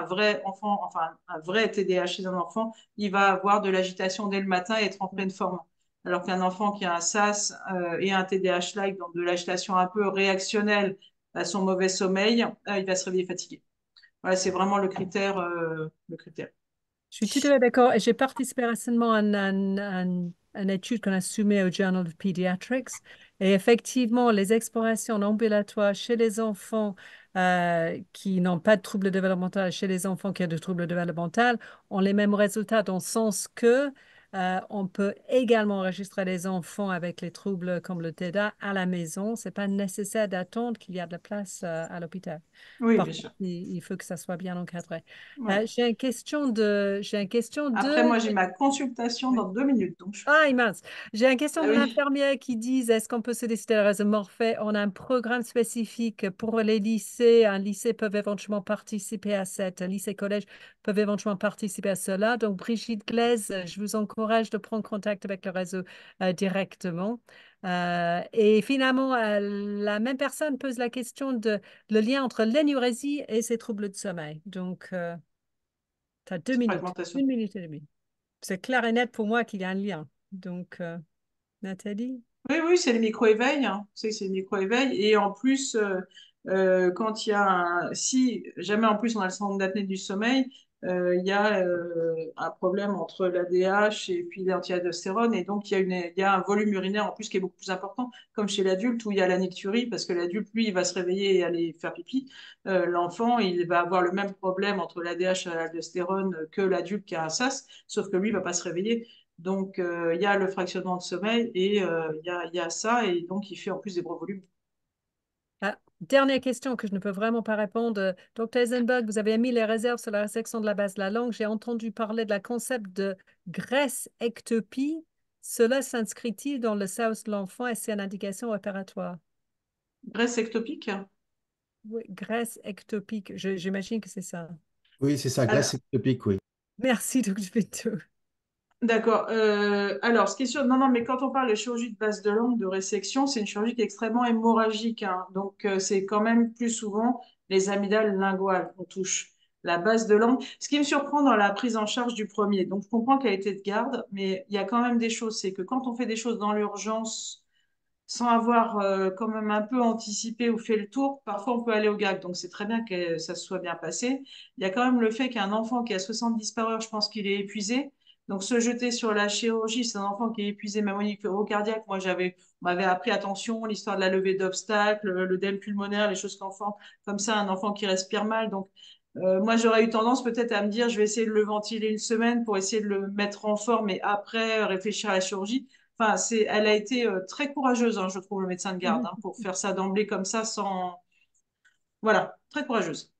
enfin un vrai TDAH chez un enfant, il va avoir de l'agitation dès le matin et être en pleine forme. Alors qu'un enfant qui a un SAS et un TDAH-like, donc de l'agitation un peu réactionnelle à son mauvais sommeil, il va se réveiller fatigué. Voilà, c'est vraiment le critère, le critère. Je suis tout à fait d'accord. Et j'ai participé récemment à une étude qu'on a soumise au Journal of Pediatrics. Et effectivement, les explorations ambulatoires chez les enfants qui n'ont pas de troubles développementaux, chez les enfants qui ont de troubles développementaux, ont les mêmes résultats dans le sens que on peut également enregistrer les enfants avec les troubles comme le TDA à la maison. C'est pas nécessaire d'attendre qu'il y a de la place à l'hôpital. Oui, Par bien contre, sûr. il faut que ça soit bien encadré. Ouais. J'ai une question Après, de... moi, j'ai ma consultation Oui. dans 2 minutes. Donc Ah, mince. J'ai une question Ah de oui, l'infirmière qui dit, est-ce qu'on peut se décider à la raison Morphée? On a un programme spécifique pour les lycées. Un lycée peut éventuellement participer à cette, un lycée-collège peuvent éventuellement participer à cela. Donc, Brigitte Glaise, je vous encourage de prendre contact avec le réseau directement. Et finalement, la même personne pose la question de le lien entre l'énurésie et ses troubles de sommeil. Donc, tu as 2 minutes, fragmentation. 1 minute et demie. C'est clair et net pour moi qu'il y a un lien. Donc, Nathalie? Oui, oui, c'est les micro-éveils. Hein. C'est les micro-éveils. Et en plus, quand il y a si jamais en plus on a le syndrome d'apnée du sommeil, il y a un problème entre l'ADH et puis l'antialdostérone. Et donc, il y a un volume urinaire en plus qui est beaucoup plus important, comme chez l'adulte où il y a la nicturie, parce que l'adulte, lui, il va se réveiller et aller faire pipi. L'enfant, il va avoir le même problème entre l'ADH et l'aldostérone que l'adulte qui a un SAS, sauf que lui, il ne va pas se réveiller. Donc, il y a le fractionnement de sommeil et il y a ça, et donc il fait en plus des gros volumes. Ah, dernière question que je ne peux vraiment pas répondre. Dr. Eisenberg, vous avez mis les réserves sur la résection de la base de la langue. J'ai entendu parler de la concept de graisse-ectopie. Cela s'inscrit-il dans le SAOS de l'enfant et c'est une indication opératoire? Graisse ectopique. Oui, graisse ectopique. J'imagine que c'est ça. Oui, c'est ça, Alors, graisse ectopique, oui. Merci, Dr. Vito. d'accord. Alors, ce qui est sûr, non, non, mais quand on parle de chirurgie de base de langue, de résection, c'est une chirurgie qui est extrêmement hémorragique. Hein. Donc, c'est quand même plus souvent les amygdales linguales qu'on touche. La base de langue. Ce qui me surprend dans la prise en charge du premier, donc je comprends qu'elle était de garde, mais il y a quand même des choses. C'est que quand on fait des choses dans l'urgence, sans avoir quand même un peu anticipé ou fait le tour, parfois on peut aller au gag. Donc c'est très bien que ça se soit bien passé. Il y a quand même le fait qu'un enfant qui a 70 par heure, je pense qu'il est épuisé. Donc se jeter sur la chirurgie, c'est un enfant qui est épuisé, même au niveau cardiaque. Moi, on m'avait appris attention, l'histoire de la levée d'obstacles, l'œdème pulmonaire, les choses qu'enfant, comme ça, un enfant qui respire mal. Donc moi, j'aurais eu tendance peut-être à me dire, je vais essayer de le ventiler une semaine pour essayer de le mettre en forme et après réfléchir à la chirurgie. Enfin, elle a été très courageuse, hein, je trouve, le médecin de garde, hein, pour faire ça d'emblée comme ça, sans. Voilà, très courageuse.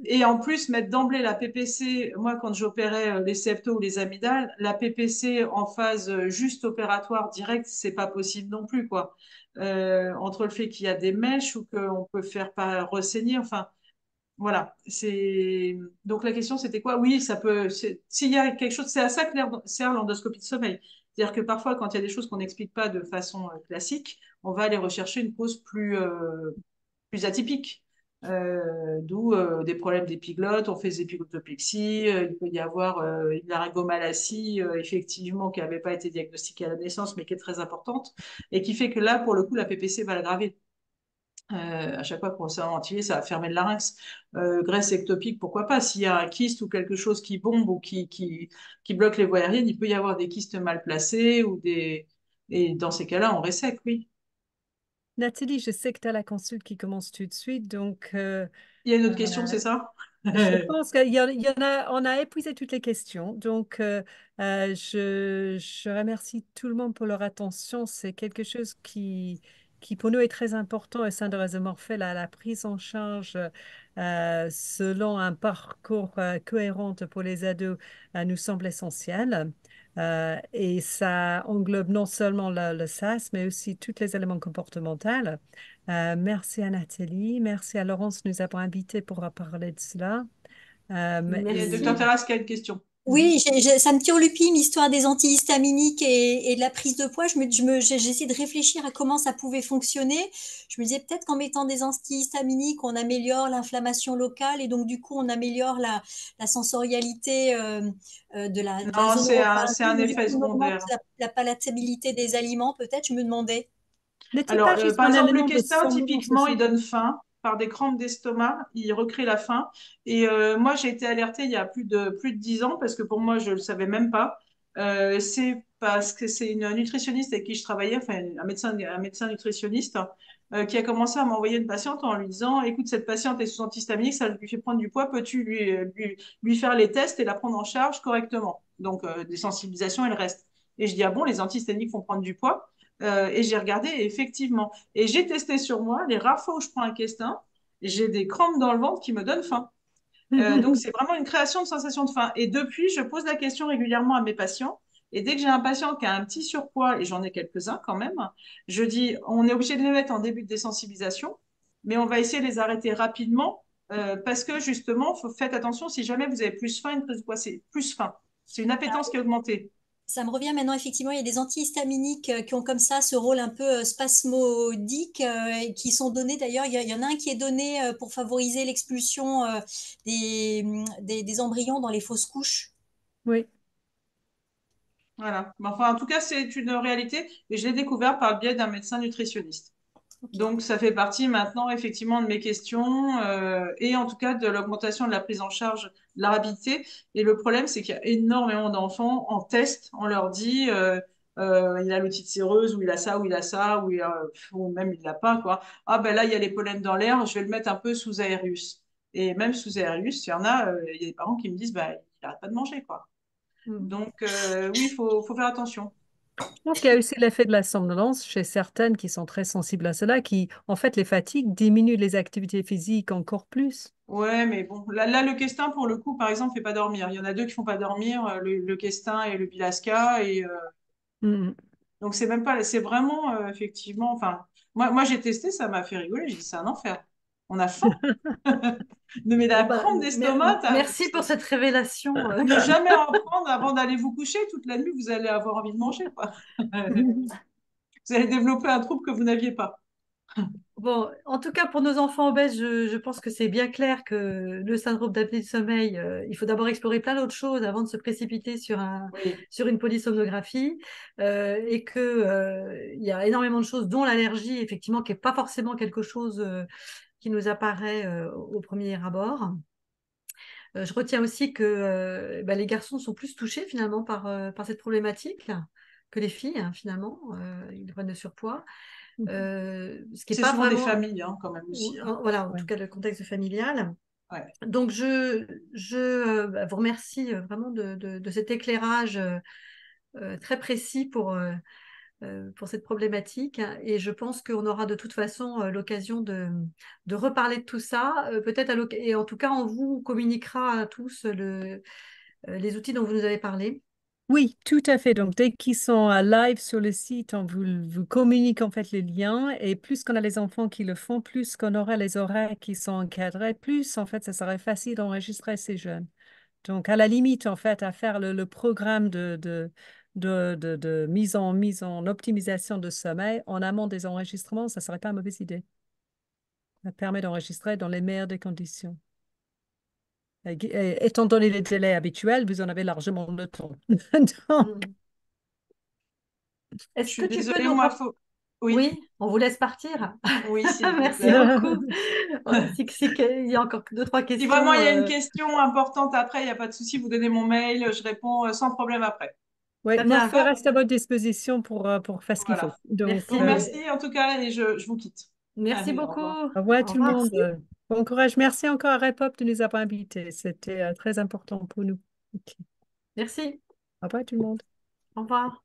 Et en plus, mettre d'emblée la PPC, moi, quand j'opérais les septos ou les amygdales, la PPC en phase juste opératoire directe, c'est pas possible non plus, quoi. Entre le fait qu'il y a des mèches ou qu'on peut faire pas ressaigner, enfin, voilà. Donc la question, c'était quoi? Oui, ça peut. S'il y a quelque chose, c'est à ça que sert l'endoscopie de sommeil. C'est-à-dire que parfois, quand il y a des choses qu'on n'explique pas de façon classique, on va aller rechercher une cause plus atypique. D'où des problèmes d'épiglotte, on fait des épiglottoplexie, il peut y avoir une laryngomalacie, effectivement, qui n'avait pas été diagnostiquée à la naissance, mais qui est très importante, et qui fait que là, pour le coup, la PPC va l'aggraver. À chaque fois qu'on s'est ventilé, ça va fermer le larynx. Graisse ectopique, pourquoi pas? S'il y a un kyste ou quelque chose qui bombe ou qui bloque les voies aériennes, il peut y avoir des kystes mal placés ou des. Et dans ces cas-là, on résèque, oui. Nathalie, je sais que tu as la consulte qui commence tout de suite, donc Il y a une euh, autre question, c'est ça? je pense qu'il y en a, on a épuisé toutes les questions. Donc, je remercie tout le monde pour leur attention. C'est quelque chose qui pour nous est très important au sein de Réseau Morphée, la prise en charge selon un parcours cohérent pour les ados nous semble essentiel. Et ça englobe non seulement le SAS, mais aussi tous les éléments comportementaux. Merci à Nathalie, merci à Laurence de nous avoir invités pour parler de cela. Il y a le docteur Merci. Terrasse qui a une question. Oui, ça me turlupine l'histoire des antihistaminiques et de la prise de poids. J'essaie de réfléchir à comment ça pouvait fonctionner. Je me disais peut-être qu'en mettant des antihistaminiques, on améliore l'inflammation locale et donc du coup on améliore la sensorialité de la Non, zone c'est un oropharyngée. Du coup, effet on augmente secondaire. la palatabilité des aliments, peut-être. Je me demandais. N'est-il Alors, pas juste par un exemple, le élément de questin, somnolence typiquement, il aussi? donne faim par des crampes d'estomac, il recrée la faim. Et moi, j'ai été alertée il y a plus de 10 ans, parce que pour moi, je ne le savais même pas. C'est parce que c'est une nutritionniste avec qui je travaillais, enfin un médecin nutritionniste, qui a commencé à m'envoyer une patiente en lui disant, écoute, cette patiente est sous antihistaminique, ça lui fait prendre du poids, peux-tu lui faire les tests et la prendre en charge correctement? Donc, des sensibilisations, elles restent. Et je dis, ah bon, les antihistaminiques font prendre du poids? Et j'ai regardé, et effectivement. Et j'ai testé sur moi, les rares fois où je prends un questin, j'ai des crampes dans le ventre qui me donnent faim. Donc, c'est vraiment une création de sensation de faim. Et depuis, je pose la question régulièrement à mes patients. Et dès que j'ai un patient qui a un petit surpoids, et j'en ai quelques-uns quand même, je dis, on est obligé de les mettre en début de désensibilisation, mais on va essayer de les arrêter rapidement parce que justement, faites attention, si jamais vous avez plus faim, une prise de poids, c'est plus faim. C'est une appétence qui est augmentée. Ça me revient maintenant, effectivement, il y a des antihistaminiques qui ont comme ça ce rôle un peu spasmodique et qui sont donnés d'ailleurs. Il y en a un qui est donné pour favoriser l'expulsion des embryons dans les fausses couches. Oui. Voilà. Mais enfin, en tout cas, c'est une réalité et je l'ai découvert par le biais d'un médecin nutritionniste. Ok. Donc, ça fait partie maintenant effectivement de mes questions et en tout cas de l'augmentation de la prise en charge de la rapidité. Et le problème, c'est qu'il y a énormément d'enfants en test. On leur dit, il a l'otite séreuse, ou il a ça, ou il a ça, ou même il l'a pas, quoi. Ah ben là, il y a les pollens dans l'air, je vais le mettre un peu sous aérus. Et même sous aérus, il y en a, il y a des parents qui me disent, bah, il n'arrête pas de manger, quoi. Mm. Donc, oui, faut faire attention. Je pense qu'il y a aussi l'effet de la somnolence chez certaines qui sont très sensibles à cela, qui, en fait, les fatigues diminuent les activités physiques encore plus. Ouais, mais bon, là, le questin, pour le coup, par exemple, fait pas dormir. Il y en a deux qui font pas dormir, le questin et le bilasca. Et Mm. donc, c'est même pas, c'est vraiment, effectivement, enfin, moi j'ai testé, ça m'a fait rigoler. J'ai dit, c'est un enfer. On a faim. Ne mais Bon, la bah, crampe d'estomac, merci pour cette révélation. ne jamais en prendre avant d'aller vous coucher. Toute la nuit, vous allez avoir envie de manger, quoi. Vous allez développer un trouble que vous n'aviez pas. Bon, en tout cas, pour nos enfants obèses, je pense que c'est bien clair que le syndrome d'apnée du sommeil, il faut d'abord explorer plein d'autres choses avant de se précipiter Oui. sur une polysomnographie et que, il y a énormément de choses, dont l'allergie, effectivement, qui n'est pas forcément quelque chose qui nous apparaît au premier abord. Je retiens aussi que bah, les garçons sont plus touchés finalement par cette problématique que les filles, hein, finalement. Ils prennent de surpoids. Ce qui n'est C'est pas souvent des vraiment, familles, hein, quand même aussi, hein. voilà, en Ouais. tout cas le contexte familial. Ouais. Donc je bah, vous remercie vraiment de cet éclairage très précis pour cette problématique. Et je pense qu'on aura de toute façon l'occasion de reparler de tout ça. Peut-être et en tout cas, on vous communiquera à tous les outils dont vous nous avez parlé. Oui, tout à fait. Donc, dès qu'ils sont live sur le site, on vous communique en fait les liens. Et plus qu'on a les enfants qui le font, plus qu'on aura les horaires qui sont encadrés, plus en fait, ça serait facile d'enregistrer ces jeunes. Donc, à la limite, en fait, à faire le programme de mise en optimisation de sommeil en amont des enregistrements, ça ne serait pas une mauvaise idée. Ça permet d'enregistrer dans les meilleures des conditions. Et étant donné les délais habituels, vous en avez largement le temps. Donc, Mm. Je Est-ce que suis tu peux désolée, nous moi, rappeler? faut. Oui, Oui, on vous laisse partir. oui, s'il vous Merci plaît. beaucoup. Si il y a encore deux, trois Si vraiment questions. il y a une question importante après, il n'y a pas de souci, vous donnez mon mail, je réponds sans problème après. oui, Très bien. Morphée reste à votre disposition pour faire ce qu'il faut. Voilà. Donc, Je vous Merci. remercie en tout cas et je vous quitte. Merci Allez, au beaucoup. revoir. au revoir Au tout le revoir. monde. Bon courage. Merci encore à Repop de nous avoir invités. C'était très important pour nous. Ok. Merci. Au revoir tout le monde. Au revoir.